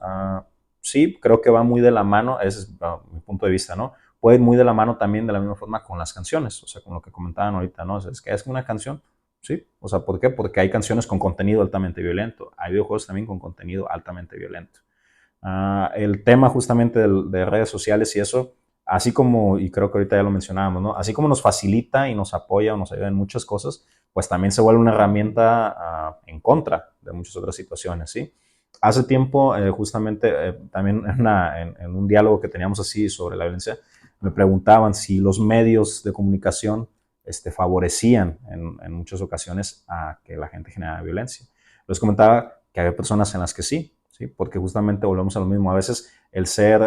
sí, creo que va muy de la mano, ese es mi punto de vista, ¿no? Puede ir muy de la mano también de la misma forma con las canciones, o sea, con lo que comentaban ahorita, ¿no? O sea, es que es una canción, sí, o sea, ¿por qué? Porque hay canciones con contenido altamente violento, hay videojuegos también con contenido altamente violento. El tema justamente de redes sociales y eso, así como, y creo que ahorita ya lo mencionábamos, ¿no? Así como nos facilita y nos apoya o nos ayuda en muchas cosas, pues también se vuelve una herramienta en contra de muchas otras situaciones, ¿sí? Hace tiempo, justamente, también en un diálogo que teníamos así sobre la violencia, me preguntaban si los medios de comunicación favorecían en muchas ocasiones a que la gente generara violencia. Les comentaba que había personas en las que sí, ¿sí? Porque justamente volvemos a lo mismo. A veces el ser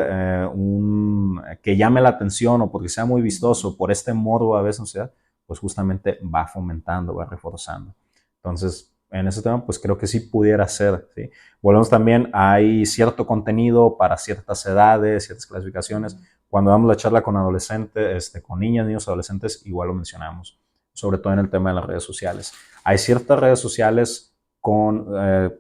que llame la atención o porque sea muy vistoso, por este morbo a veces, o sea, pues justamente va fomentando, va reforzando. Entonces, en ese tema, pues creo que sí pudiera ser, ¿sí? Volvemos también, hay cierto contenido para ciertas edades, ciertas clasificaciones. Cuando damos la charla con adolescentes, con niñas, niños, adolescentes, igual lo mencionamos, sobre todo en el tema de las redes sociales. Hay ciertas redes sociales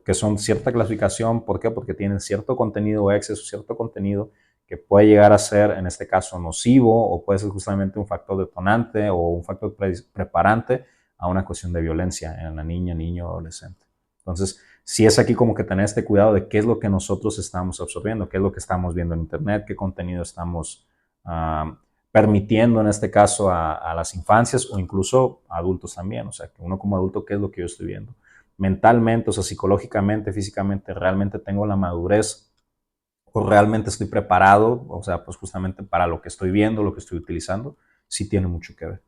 que son cierta clasificación, ¿por qué? Porque tienen cierto contenido exceso, cierto contenido que puede llegar a ser, en este caso, nocivo o puede ser justamente un factor detonante o un factor preparante a una cuestión de violencia en la niña, niño, adolescente. Entonces, sí es aquí como que tener este cuidado de qué es lo que nosotros estamos absorbiendo, qué es lo que estamos viendo en Internet, qué contenido estamos permitiendo en este caso a las infancias o incluso a adultos también. O sea, que uno como adulto, ¿qué es lo que yo estoy viendo? Mentalmente, o sea, psicológicamente, físicamente, realmente tengo la madurez o realmente estoy preparado, o sea, pues justamente para lo que estoy viendo, lo que estoy utilizando, sí tiene mucho que ver.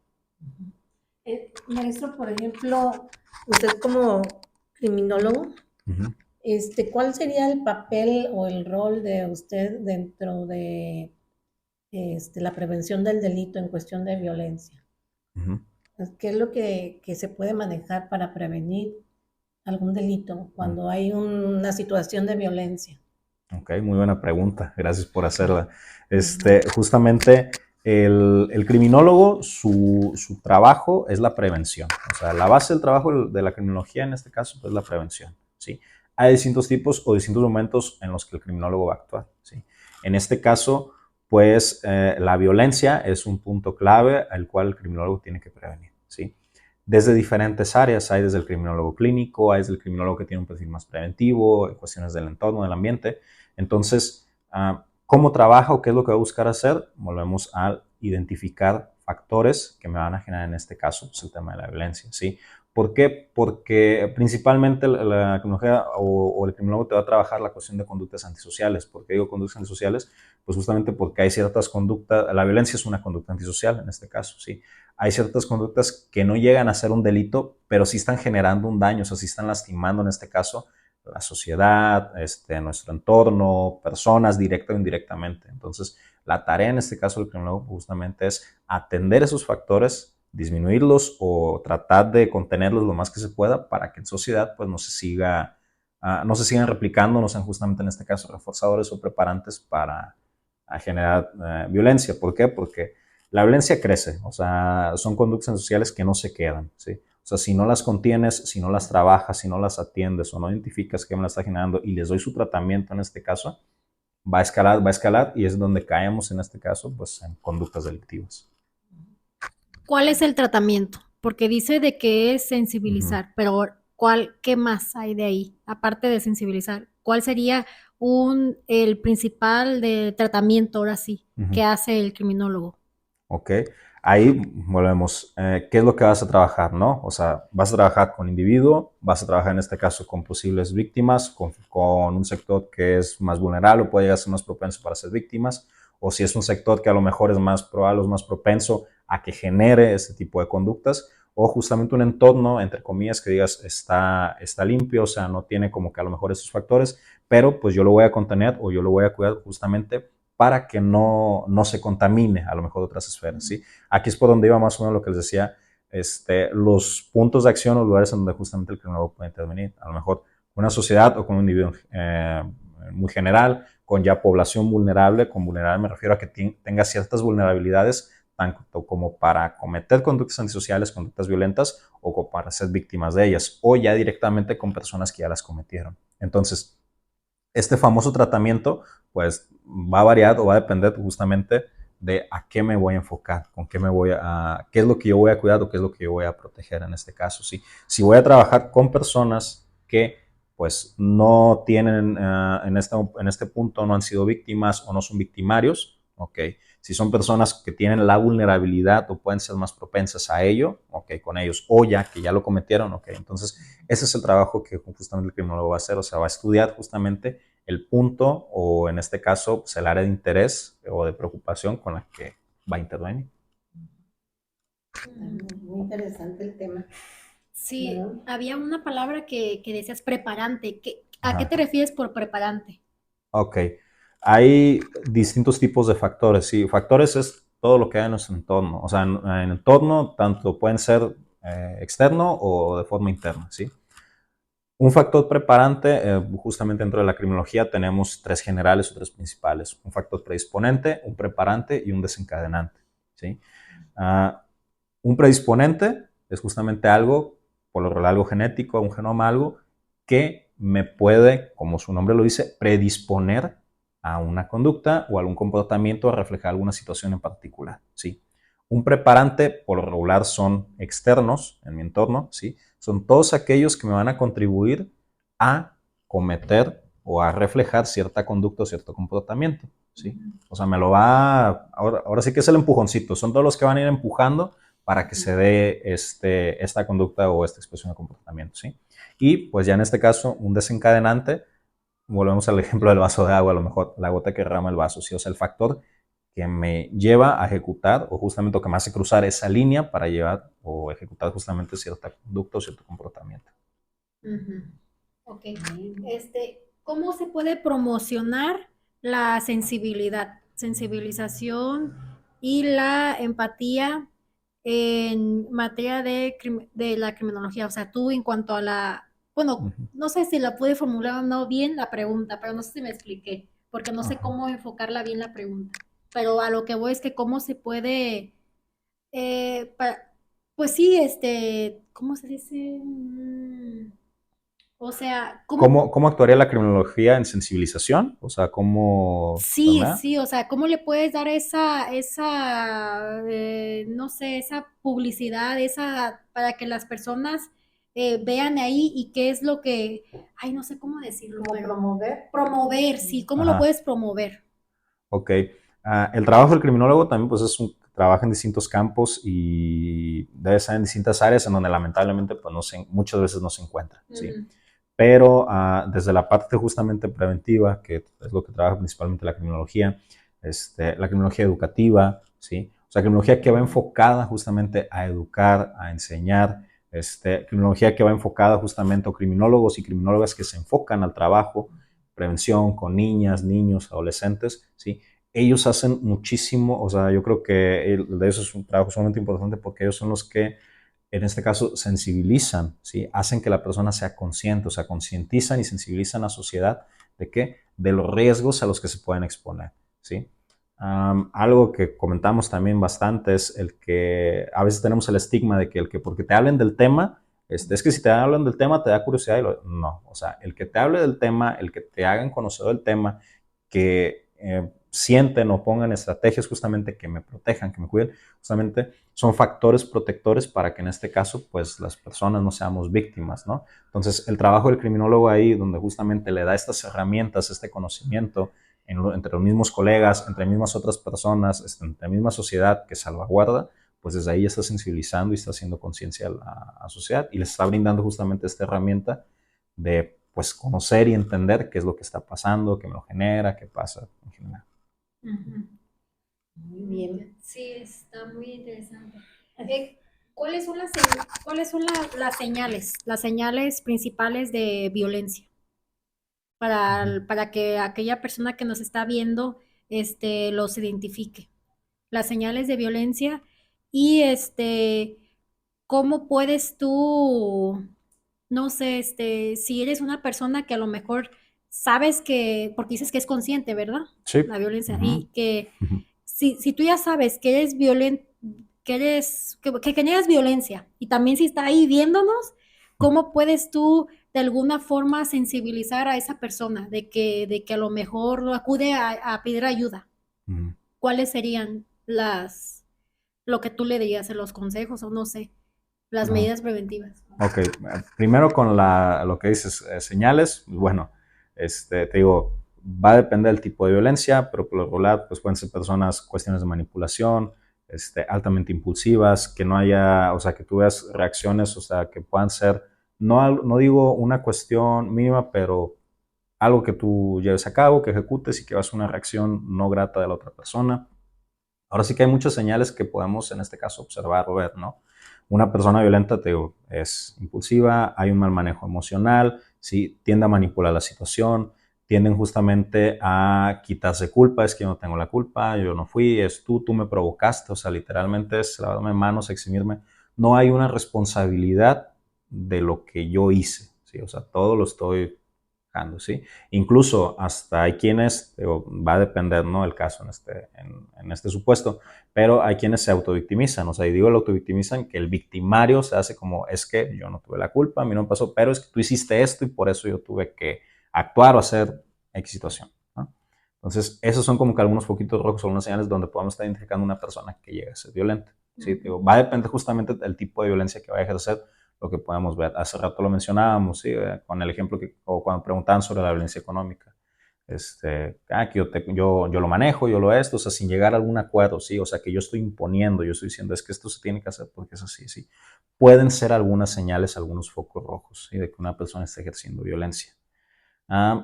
Maestro, por ejemplo, usted como criminólogo, Uh-huh. ¿cuál sería el papel o el rol de usted dentro de la prevención del delito en cuestión de violencia? Uh-huh. ¿Qué es lo que se puede manejar para prevenir algún delito cuando hay una situación de violencia? Ok, muy buena pregunta. Gracias por hacerla. Justamente el criminólogo, su trabajo es la prevención. O sea, la base del trabajo de la criminología en este caso es la prevención. ¿Sí? Hay distintos tipos o distintos momentos en los que el criminólogo va a actuar. ¿Sí? En este caso, pues la violencia es un punto clave al cual el criminólogo tiene que prevenir. ¿Sí? Desde diferentes áreas, hay desde el criminólogo clínico, hay desde el criminólogo que tiene un perfil más preventivo, en cuestiones del entorno, del ambiente. Entonces, ¿cómo trabaja o qué es lo que va a buscar hacer? Volvemos a identificar factores que me van a generar en este caso pues, el tema de la violencia, ¿sí? ¿Por qué? Porque principalmente la criminología o el criminólogo te va a trabajar la cuestión de conductas antisociales. ¿Por qué digo conductas antisociales? Pues justamente porque hay ciertas conductas, la violencia es una conducta antisocial en este caso, ¿sí? Hay ciertas conductas que no llegan a ser un delito, pero sí están generando un daño, o sea, sí están lastimando en este caso la sociedad, nuestro entorno, personas, directa o indirectamente. Entonces, la tarea en este caso del criminólogo justamente es atender esos factores, disminuirlos o tratar de contenerlos lo más que se pueda para que en sociedad pues no se sigan replicando, no sean justamente en este caso reforzadores o preparantes para generar violencia. ¿Por qué? Porque la violencia crece, o sea, son conductas sociales que no se quedan, ¿sí? O sea, si no las contienes, si no las trabajas, si no las atiendes o no identificas qué me la está generando y les doy su tratamiento en este caso, va a escalar y es donde caemos en este caso, pues en conductas delictivas. ¿Cuál es el tratamiento? Porque dice de que es Uh-huh. sensibilizar, pero ¿qué más hay de ahí? Aparte de sensibilizar, ¿cuál sería el principal de tratamiento, ahora sí, Uh-huh. que hace el criminólogo? Ok, ahí volvemos. ¿Qué es lo que vas a trabajar, no? O sea, vas a trabajar con individuo, vas a trabajar en este caso con posibles víctimas, con un sector que es más vulnerable o puede llegar a ser más propenso para ser víctimas, o si es un sector que a lo mejor es más probable o es más propenso a que genere este tipo de conductas, o justamente un entorno, entre comillas, que digas está limpio, o sea, no tiene como que a lo mejor esos factores, pero pues yo lo voy a contener o yo lo voy a cuidar justamente para que no se contamine a lo mejor de otras esferas, ¿sí? Aquí es por donde iba más o menos lo que les decía, los puntos de acción o lugares en donde justamente el criminólogo puede intervenir. A lo mejor una sociedad o con un individuo muy general, con ya población vulnerable. Con vulnerable me refiero a que tenga ciertas vulnerabilidades, tanto como para cometer conductas antisociales, conductas violentas, o para ser víctimas de ellas, o ya directamente con personas que ya las cometieron. Entonces, este famoso tratamiento, pues va a variar o va a depender justamente de a qué me voy a enfocar, qué es lo que yo voy a cuidar o qué es lo que yo voy a proteger en este caso. ¿Sí? Si voy a trabajar con personas que pues no tienen, en este punto no han sido víctimas o no son victimarios, ok. Si son personas que tienen la vulnerabilidad o pueden ser más propensas a ello, ok, con ellos, o ya que ya lo cometieron, ok. Entonces, ese es el trabajo que justamente el criminólogo va a hacer, o sea, va a estudiar justamente el punto o en este caso pues, el área de interés o de preocupación con la que va a intervenir. Muy interesante el tema. Sí, ¿No? había una palabra que decías preparante. ¿A qué Ajá. te refieres por preparante? Ok. Hay distintos tipos de factores. Sí, factores es todo lo que hay en nuestro entorno. O sea, en el entorno tanto pueden ser externo o de forma interna, ¿sí? Un factor preparante, justamente dentro de la criminología tenemos tres generales o tres principales. Un factor predisponente, un preparante y un desencadenante, ¿sí? Ah, un predisponente es justamente algo, por lo general algo genético, un genoma, algo que me puede, como su nombre lo dice, predisponer a una conducta o algún comportamiento a reflejar alguna situación en particular, ¿sí? Un preparante, por lo regular, son externos en mi entorno, ¿sí? Son todos aquellos que me van a contribuir a cometer o a reflejar cierta conducta o cierto comportamiento, ¿sí? O sea, me lo va, ahora sí que es el empujoncito, son todos los que van a ir empujando para que se dé esta conducta o esta expresión de comportamiento, ¿sí? Y pues ya en este caso, un desencadenante, volvemos al ejemplo del vaso de agua, a lo mejor la gota que derrama el vaso, ¿sí? O sea, el factor que me lleva a ejecutar o justamente lo que me hace cruzar esa línea para llevar o ejecutar justamente cierta conducta o cierto comportamiento. Ujú. Ok. ¿Cómo se puede promocionar la sensibilidad, sensibilización y la empatía en materia de la criminología? O sea, tú en cuanto a Uh bueno, -huh. no sé si la pude formular o no bien la pregunta, pero no sé si me expliqué, porque no sé Ajá. cómo enfocarla bien la pregunta. Pero a lo que voy es que cómo se puede, eh, pa- pues sí, ¿cómo se dice? O sea, ¿cómo? ¿Cómo actuaría la criminología en sensibilización? O sea, ¿cómo? Sí, ¿Verdad? sí, o sea, ¿cómo le puedes dar no sé, esa publicidad, para que las personas vean ahí y qué es lo que, ay, no sé cómo decirlo, Como pero promover. promover, sí, ¿cómo lo Ajá. puedes promover? Ok. El trabajo del criminólogo también pues es un trabajo en distintos campos y debe ser en distintas áreas en donde lamentablemente pues muchas veces no se encuentra, ¿sí? Ujú, Pero desde la parte justamente preventiva, que es lo que trabaja principalmente la criminología, la criminología educativa, ¿sí? O sea, criminología que va enfocada justamente a educar, a enseñar, criminología que va enfocada justamente a criminólogos y criminólogas que se enfocan al trabajo, prevención con niñas, niños, adolescentes, ¿sí? Ellos hacen muchísimo, o sea, yo creo que de eso es un trabajo sumamente importante porque ellos son los que en este caso sensibilizan, ¿sí? Hacen que la persona sea consciente, o sea, concientizan y sensibilizan a la sociedad de qué, de los riesgos a los que se pueden exponer, ¿sí? Algo que comentamos también bastante es el que a veces tenemos el estigma de que el que porque te hablen del tema, es que si te hablan del tema te da curiosidad no, o sea, el que te hable del tema, el que te hagan conocer del tema, que sienten o pongan estrategias justamente que me protejan, que me cuiden, justamente son factores protectores para que en este caso pues las personas no seamos víctimas, ¿no? Entonces el trabajo del criminólogo ahí donde justamente le da estas herramientas, este conocimiento entre los mismos colegas, entre mismas otras personas, entre la misma sociedad que salvaguarda, pues desde ahí está sensibilizando y está haciendo conciencia a la sociedad y les está brindando justamente esta herramienta de pues conocer y entender qué es lo que está pasando, qué me lo genera, qué pasa en general. ujú. Muy bien. Sí, está muy interesante. ¿Cuáles son las señales principales de violencia Ujú. para que aquella persona que nos está viendo, los identifique? Las señales de violencia y cómo puedes tú, no sé, si eres una persona que a lo mejor sabes porque dices que es consciente, ¿verdad? Sí. La violencia. Uh-huh. Y que Uh-huh. si tú ya sabes que eres violento, que generas violencia, y también si está ahí viéndonos, ¿cómo puedes tú de alguna forma sensibilizar a esa persona de que a lo mejor acude a pedir ayuda? Uh-huh. ¿Cuáles serían lo que tú le dirías en los consejos o no sé, las Uh-huh. medidas preventivas? Ok, primero con lo que dices, señales, bueno, te digo, va a depender del tipo de violencia, pero por lo regular, pues pueden ser personas, cuestiones de manipulación, altamente impulsivas, que no haya, o sea, que tú veas reacciones, o sea, que puedan ser, no digo una cuestión mínima, pero algo que tú lleves a cabo, que ejecutes y que veas una reacción no grata de la otra persona. Ahora sí que hay muchas señales que podemos en este caso observar o ver, ¿no? Una persona violenta, te digo, es impulsiva, hay un mal manejo emocional, ¿sí? Tiende a manipular la situación, tienden justamente a quitarse culpa, es que yo no tengo la culpa, yo no fui, es tú me provocaste, o sea, literalmente es lavarme manos, eximirme. No hay una responsabilidad de lo que yo hice, ¿sí? O sea, todo lo estoy dejando, ¿sí? Incluso hasta hay quienes, digo, va a depender, ¿no?, el caso en este supuesto, pero hay quienes se autovictimizan, o sea, y digo el autovictimizan que el victimario se hace como, es que yo no tuve la culpa, a mí no me pasó, pero es que tú hiciste esto y por eso yo tuve que actuar o hacer X situación, ¿no? Entonces, esos son como que algunos poquitos rojos o algunas señales donde podemos estar identificando una persona que llega a ser violenta, ¿sí? Digo, va a depender justamente del tipo de violencia que va a ejercer, lo que podemos ver. Hace rato lo mencionábamos, ¿sí? Con el ejemplo o cuando preguntaban sobre la violencia económica. Que yo lo manejo, yo lo esto, o sea, sin llegar a algún acuerdo, ¿sí? O sea, que yo estoy imponiendo, yo estoy diciendo, es que esto se tiene que hacer porque es así, ¿sí? Pueden ser algunas señales, algunos focos rojos, ¿sí?, de que una persona está ejerciendo violencia.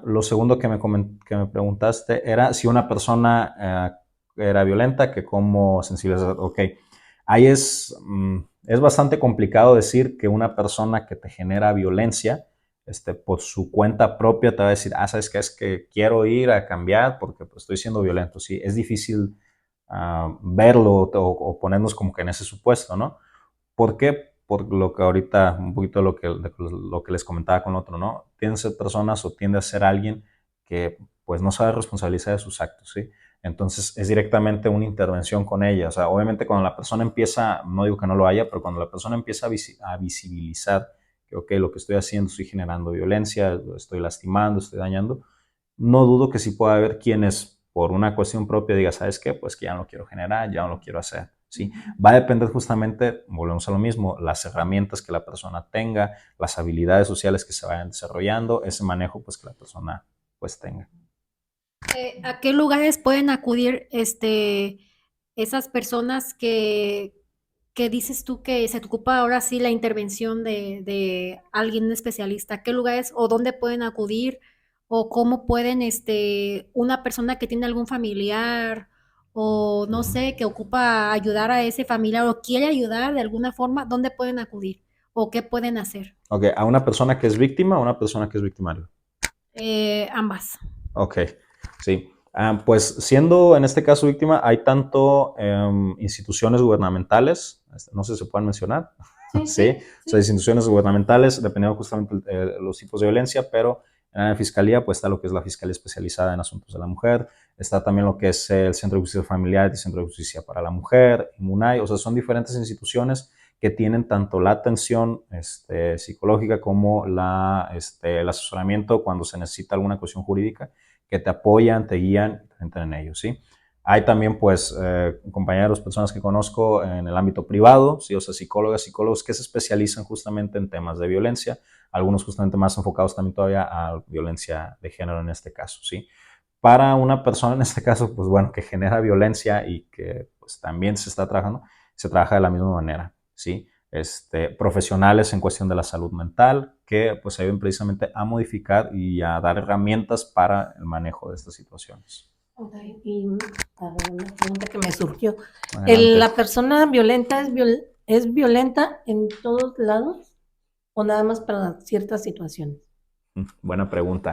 Lo segundo que me preguntaste era si una persona era violenta, que cómo sensible es. Ok, ahí es bastante complicado decir que una persona que te genera violencia, por su cuenta propia te va a decir, ¿sabes qué? Es que quiero ir a cambiar porque pues, estoy siendo violento, ¿sí? Es difícil verlo o ponernos como que en ese supuesto, ¿no? ¿Por qué? Por lo que ahorita, un poquito lo que les comentaba con otro, ¿no? Tienden a ser personas o tiende a ser alguien que pues no sabe responsabilizar de sus actos, ¿sí? Entonces es directamente una intervención con ella. O sea, obviamente cuando la persona empieza, no digo que no lo haya, pero cuando la persona empieza a visibilizar que, ok, lo que estoy haciendo, estoy generando violencia, lo estoy lastimando, estoy dañando, no dudo que sí pueda haber quienes por una cuestión propia diga, ¿sabes qué? Pues que ya no lo quiero generar, ya no lo quiero hacer, ¿sí? Va a depender justamente, volvemos a lo mismo, las herramientas que la persona tenga, las habilidades sociales que se vayan desarrollando, ese manejo pues que la persona pues tenga. ¿A qué lugares pueden acudir esas personas que dices tú que se te ocupa ahora sí la intervención de alguien, un especialista? ¿A qué lugares o dónde pueden acudir? ¿O cómo pueden, una persona que tiene algún familiar o no sé, que ocupa ayudar a ese familiar o quiere ayudar de alguna forma, dónde pueden acudir? ¿O qué pueden hacer? Ok, ¿a una persona que es víctima o a una persona que es victimario? Ambas. Ok, sí. Pues siendo en este caso víctima, hay tanto instituciones gubernamentales, no sé si se pueden mencionar, Sí, sí, sí, o sea, sí. instituciones gubernamentales, dependiendo justamente los tipos de violencia, pero en la fiscalía pues está lo que es la Fiscalía Especializada en Asuntos de la Mujer, está también lo que es el Centro de Justicia Familiar y el Centro de Justicia para la Mujer, MUNAI, o sea, son diferentes instituciones que tienen tanto la atención psicológica como el asesoramiento cuando se necesita alguna cuestión jurídica, que te apoyan, te guían, te entran en ellos, ¿sí? Hay también, pues, compañeros, personas que conozco en el ámbito privado, ¿sí? O sea, psicólogos que se especializan justamente en temas de violencia, algunos justamente más enfocados también todavía a violencia de género en este caso, ¿sí? Para una persona en este caso, pues bueno, que genera violencia y que pues también se está trabajando, se trabaja de la misma manera, ¿sí? Profesionales en cuestión de la salud mental que pues ayuden precisamente a modificar y a dar herramientas para el manejo de estas situaciones. Okay. Y a ver, una pregunta que me surgió. Adelante. ¿La persona violenta es violenta en todos lados o nada más para ciertas situaciones? Buena pregunta.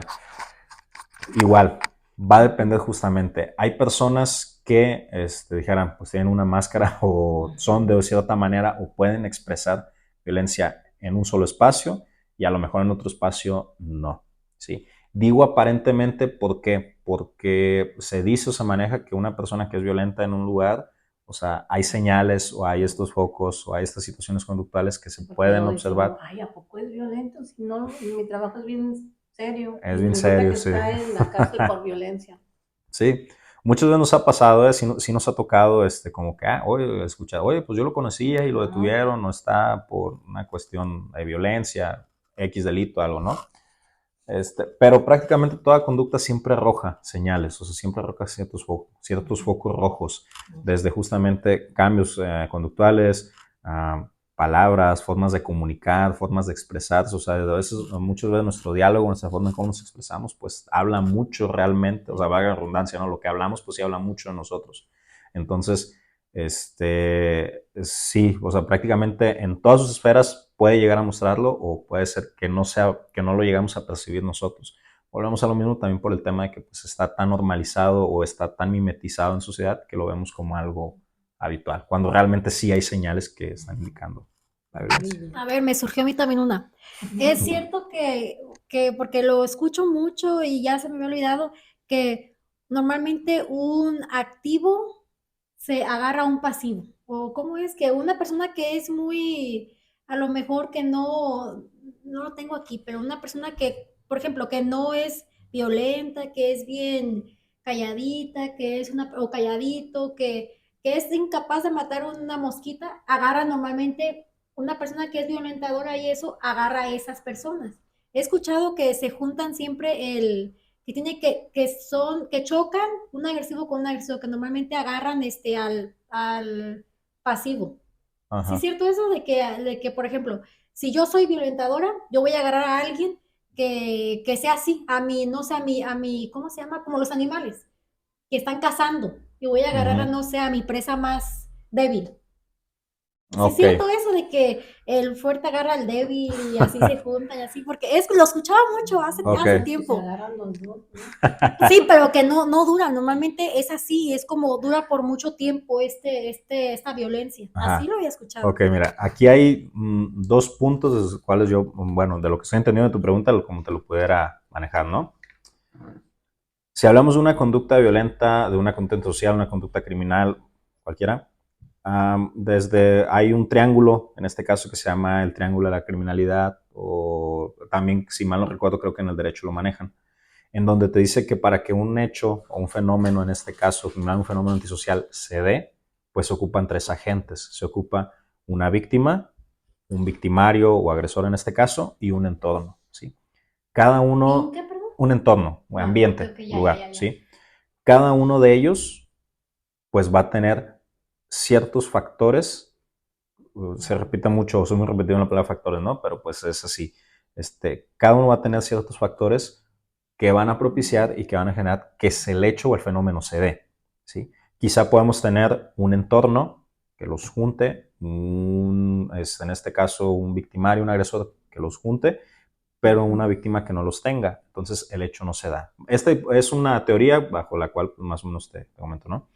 Igual, va a depender justamente. Hay personas que dijeran, pues tienen una máscara o son de cierta manera o pueden expresar violencia en un solo espacio y a lo mejor en otro espacio no, ¿sí? Digo aparentemente, ¿por qué? Porque se dice o se maneja que una persona que es violenta en un lugar, o sea, hay señales o hay estos focos o hay estas situaciones conductuales que se Porque pueden luego dice observar. uno, ay, ¿a poco es violento? Si no, mi trabajo es bien serio Es y bien resulta serio, que sí. está en la cárcel por violencia. Sí, muchas veces nos ha pasado, sí nos ha tocado, como que, oye, escucha, oye, pues yo lo conocía y lo detuvieron, no está por una cuestión de violencia, X delito, algo, ¿no? Pero prácticamente toda conducta siempre arroja señales, o sea, siempre arroja ciertos focos rojos, desde justamente cambios conductuales, palabras, formas de comunicar, formas de expresarse, o sea, muchas veces nuestro diálogo, nuestra forma en cómo nos expresamos, pues habla mucho realmente, o sea, valga la redundancia, ¿no? Lo que hablamos, pues sí habla mucho de nosotros. Entonces, sí, o sea, prácticamente en todas sus esferas puede llegar a mostrarlo o puede ser que no lo llegamos a percibir nosotros. Volvemos a lo mismo también por el tema de que pues, está tan normalizado o está tan mimetizado en sociedad que lo vemos como algo habitual, cuando realmente sí hay señales que están indicando la violencia. A ver, me surgió a mí también una. Es cierto porque lo escucho mucho y ya se me había olvidado, que normalmente un activo se agarra a un pasivo. O cómo es que una persona que es muy, a lo mejor que no lo tengo aquí, pero una persona que, por ejemplo, que no es violenta, que es bien calladita, que es una, o calladito, que es incapaz de matar una mosquita, agarra normalmente una persona que es violentadora y eso agarra a esas personas. He escuchado que se juntan siempre que tiene que chocan un agresivo con un agresivo, que normalmente agarran al pasivo. ¿Sí es Ajá. cierto eso de que, por ejemplo, si yo soy violentadora, yo voy a agarrar a alguien que sea así, a mí, no sé, a mí, ¿cómo se llama? Como los animales, que están cazando, y voy a agarrar a, Ujú. no sé, a mi presa más débil. Sí, es Ok. cierto eso de que el fuerte agarra al débil y así se juntan y así, porque lo escuchaba mucho Ok. hace Se tiempo. agarran los dos, ¿no? Sí, pero que no dura, normalmente es así, es como dura por mucho tiempo esta violencia. Así Ajá. lo había escuchado. Ok, mira, aquí hay dos puntos de los cuales yo, bueno, de lo que estoy entendiendo de tu pregunta, como te lo pudiera manejar, ¿no? Si hablamos de una conducta violenta, de una conducta social, una conducta criminal, cualquiera, hay un triángulo, en este caso, que se llama el triángulo de la criminalidad, o también, si mal no recuerdo, creo que en el derecho lo manejan, en donde te dice que para que un hecho o un fenómeno, en este caso, criminal, un fenómeno antisocial, se dé, pues se ocupan tres agentes. Se ocupa una víctima, un victimario o agresor en este caso, y un entorno, ¿sí? Cada ¿Y un uno, qué, perdón? un entorno, un Ah, ok, ambiente, ok, ya. lugar, ¿sí? Cada uno de ellos, pues va a tener ciertos factores, se repite mucho, soy muy repetido en la palabra factores, ¿no? Pero pues es así. Cada uno va a tener ciertos factores que van a propiciar y que van a generar que el hecho o el fenómeno se dé, ¿sí? Quizá podemos tener un entorno que los junte, en este caso un victimario, un agresor que los junte, pero una víctima que no los tenga. Entonces el hecho no se da. Esta es una teoría bajo la cual más o menos te comento, ¿no?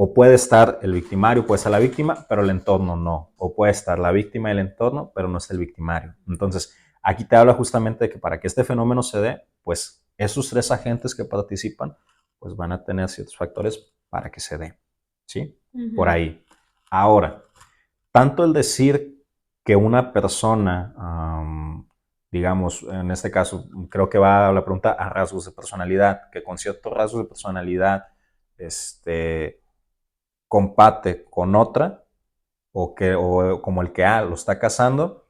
O puede estar el victimario, puede estar la víctima, pero el entorno no. O puede estar la víctima y el entorno, pero no es el victimario. Entonces, aquí te habla justamente de que para que este fenómeno se dé, pues esos tres agentes que participan, pues van a tener ciertos factores para que se dé. ¿Sí? Por Ujú. ahí. Ahora, tanto el decir que una persona, digamos, en este caso, creo que va la pregunta a rasgos de personalidad, que con ciertos rasgos de personalidad, compate con otra o como el que lo está casando.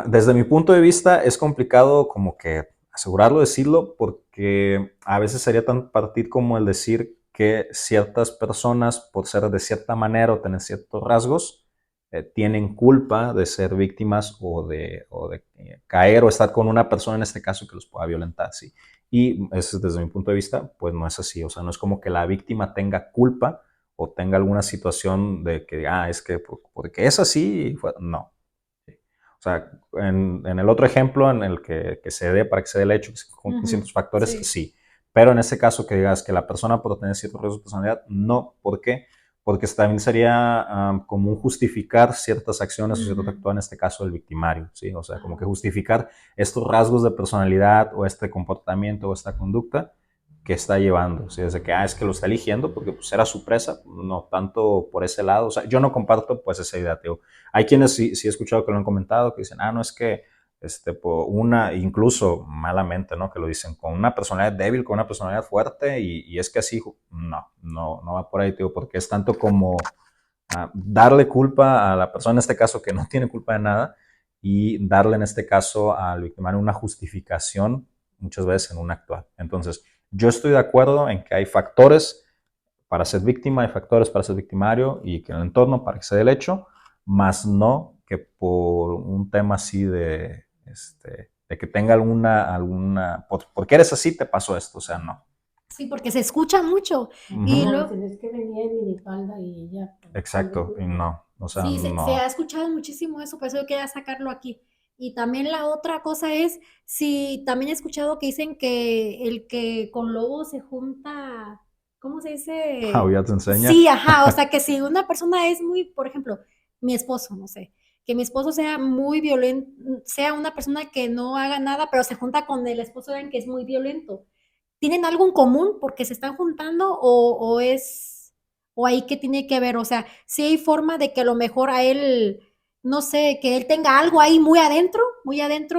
Desde mi punto de vista es complicado como que asegurarlo, decirlo, porque a veces sería tan partir como el decir que ciertas personas, por ser de cierta manera o tener ciertos rasgos, tienen culpa de ser víctimas o de caer o estar con una persona en este caso que los pueda violentar, ¿sí? Y desde mi punto de vista, pues no es así, o sea, no es como que la víctima tenga culpa o tenga alguna situación de que, es que porque es así, no. O sea, en el otro ejemplo, en el que se dé, para que se dé el hecho, que se junten Ujú, ciertos factores, sí. sí. Pero en este caso, que digas que la persona por tener ciertos rasgos de personalidad, no. ¿Por qué? Porque también sería como un justificar ciertas acciones o cierto Ujú. actuar, en este caso el victimario, ¿sí? O sea, como que justificar estos rasgos de personalidad o este comportamiento o esta conducta que está llevando, ¿sí? Desde que, es que lo está eligiendo porque pues era su presa, no tanto por ese lado, o sea, yo no comparto pues esa idea, tío. Hay quienes sí he escuchado que lo han comentado, que dicen, no es que, por incluso malamente, ¿no? Que lo dicen, con una personalidad débil, con una personalidad fuerte, y es que así, no va por ahí, tío, porque es tanto como darle culpa a la persona, en este caso, que no tiene culpa de nada, y darle, en este caso, al victimario una justificación, muchas veces en un actuar. Entonces, yo estoy de acuerdo en que hay factores para ser víctima, hay factores para ser victimario y que en el entorno para que se dé el hecho, más no que por un tema así de que tenga porque eres así te pasó esto, o sea, no. Sí, porque se escucha mucho. Y Ujú. luego, Es que venía en minifalda y ella. Exacto, y no, o sea, sí, se no. ha escuchado muchísimo eso, por eso yo quería sacarlo aquí. Y también la otra cosa es, si también he escuchado que dicen que el que con lobo se junta, ¿cómo se Ah, dice? ya te enseña. Sí, ajá, o sea que si una persona es muy, por ejemplo, mi esposo, no sé, que mi esposo sea muy violento, sea una persona que no haga nada, pero se junta con el esposo de alguien que es muy violento. ¿Tienen algo en común porque se están juntando o es, o ahí qué tiene que ver? O sea, si hay forma de que a lo mejor a él, no sé, que él tenga algo ahí muy adentro,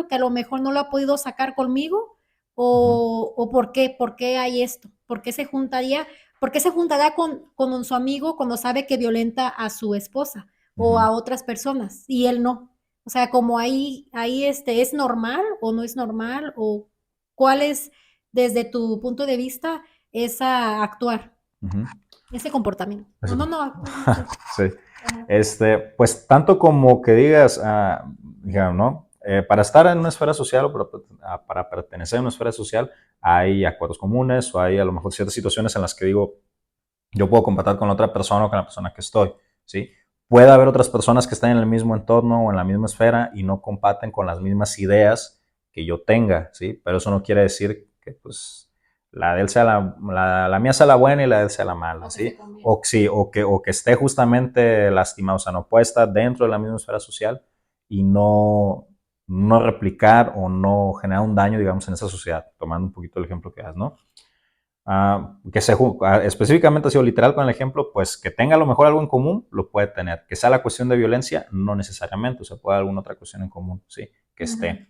que a lo mejor no lo ha podido sacar conmigo, Ujú, o por qué hay esto, por qué se juntaría con su amigo cuando sabe que violenta a su esposa o ujú. a otras personas y él no. O sea, como ahí es normal o no es normal, o cuál es desde tu punto de vista, esa actuar, Ujú. ese comportamiento. Así No, no, como- no, no sé. Sí. Ajá. Pues tanto como que digas, digamos, ¿no? Para estar en una esfera social o para pertenecer a una esfera social, hay acuerdos comunes o hay a lo mejor ciertas situaciones en las que digo, yo puedo compartir con la otra persona o con la persona que estoy, ¿sí? Puede haber otras personas que están en el mismo entorno o en la misma esfera y no comparten con las mismas ideas que yo tenga, ¿sí? Pero eso no quiere decir que, pues, la de él sea la mía sea la buena y la de él sea la mala, ¿sí? O, sí, o que esté justamente lastimado, o sea, no puede estar dentro de la misma esfera social y no replicar o no generar un daño, digamos, en esa sociedad, tomando un poquito el ejemplo que das, ¿no? Específicamente ha sido literal con el ejemplo, pues que tenga a lo mejor algo en común, lo puede tener. Que sea la cuestión de violencia, no necesariamente, o sea, puede haber alguna otra cuestión en común, sí, que Ujú. esté.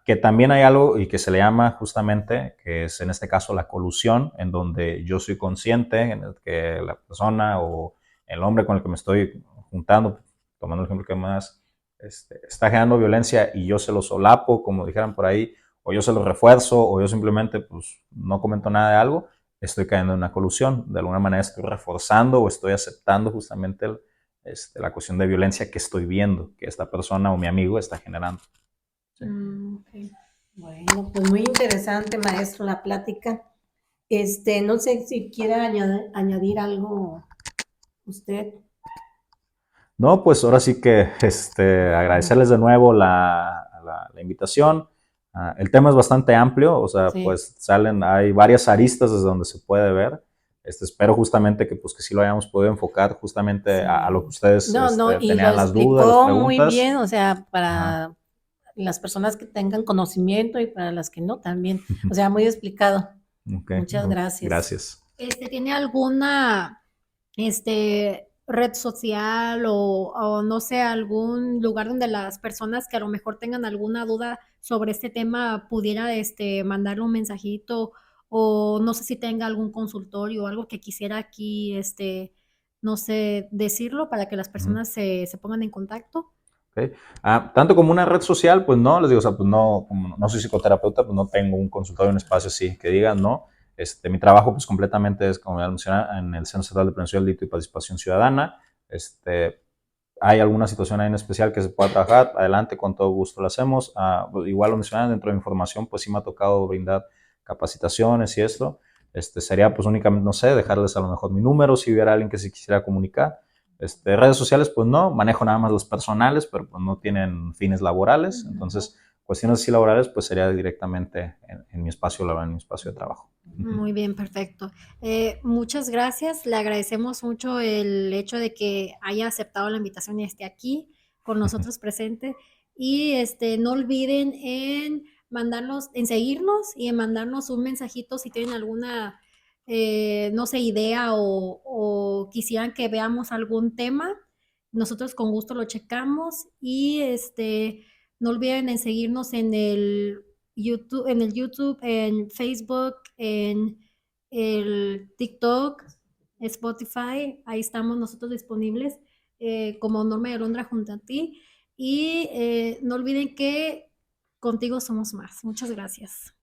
Que también hay algo y que se le llama justamente, que es en este caso la colusión, en donde yo soy consciente en el que la persona o el hombre con el que me estoy juntando, tomando el ejemplo que más, está generando violencia y yo se lo solapo, como dijeran por ahí, o yo se lo refuerzo, o yo simplemente pues no comento nada de algo, estoy cayendo en una colusión. De alguna manera estoy reforzando o estoy aceptando justamente la cuestión de violencia que estoy viendo, que esta persona o mi amigo está generando. Sí. Okay. Bueno, pues muy interesante, maestro, la plática. No sé si quiere añadir algo usted. No, pues ahora sí que agradecerles de nuevo la invitación. El tema es bastante amplio, o sea, Sí. pues hay varias aristas desde donde se puede ver. Espero justamente que, pues, que sí lo hayamos podido enfocar justamente Sí. a lo que ustedes No, no, y lo tenían las dudas, las explicó muy preguntas. bien, o sea, Ajá. para las personas que tengan conocimiento y para las que no también. O sea, muy explicado. Ok, Muchas no, gracias. gracias. ¿Tiene alguna red social o no sé, algún lugar donde las personas que a lo mejor tengan alguna duda sobre este tema pudiera mandarle un mensajito, o no sé si tenga algún consultorio o algo que quisiera aquí, no sé, decirlo para que las Ujú. personas se pongan en contacto? Okay. Tanto como una red social, pues no, les digo, o sea, pues no, como no soy psicoterapeuta, pues no tengo un consultorio, un espacio así que digan, no. Mi trabajo, pues completamente es, como ya mencioné, en el Centro Estatal de Prevención del Delito y Participación Ciudadana. Hay alguna situación ahí en especial que se pueda trabajar, adelante, con todo gusto lo hacemos. Pues igual lo mencionan dentro de mi información, pues sí me ha tocado brindar capacitaciones y esto. Sería pues únicamente, no sé, dejarles a lo mejor mi número si hubiera alguien que se quisiera comunicar. Redes sociales, pues no, manejo nada más los personales, pero pues no tienen fines laborales. Entonces, cuestiones así laborales, pues sería directamente en mi espacio laboral, en mi espacio de trabajo. Muy bien, perfecto. Muchas gracias. Le agradecemos mucho el hecho de que haya aceptado la invitación y esté aquí con nosotros presente. Y no olviden en seguirnos y en mandarnos un mensajito si tienen alguna, no sé, idea o quisieran que veamos algún tema. Nosotros con gusto lo checamos y no olviden en seguirnos en en Facebook, en el TikTok, Spotify, ahí estamos nosotros disponibles como Norma y Alondra junto a ti. Y no olviden que contigo somos más. Muchas gracias.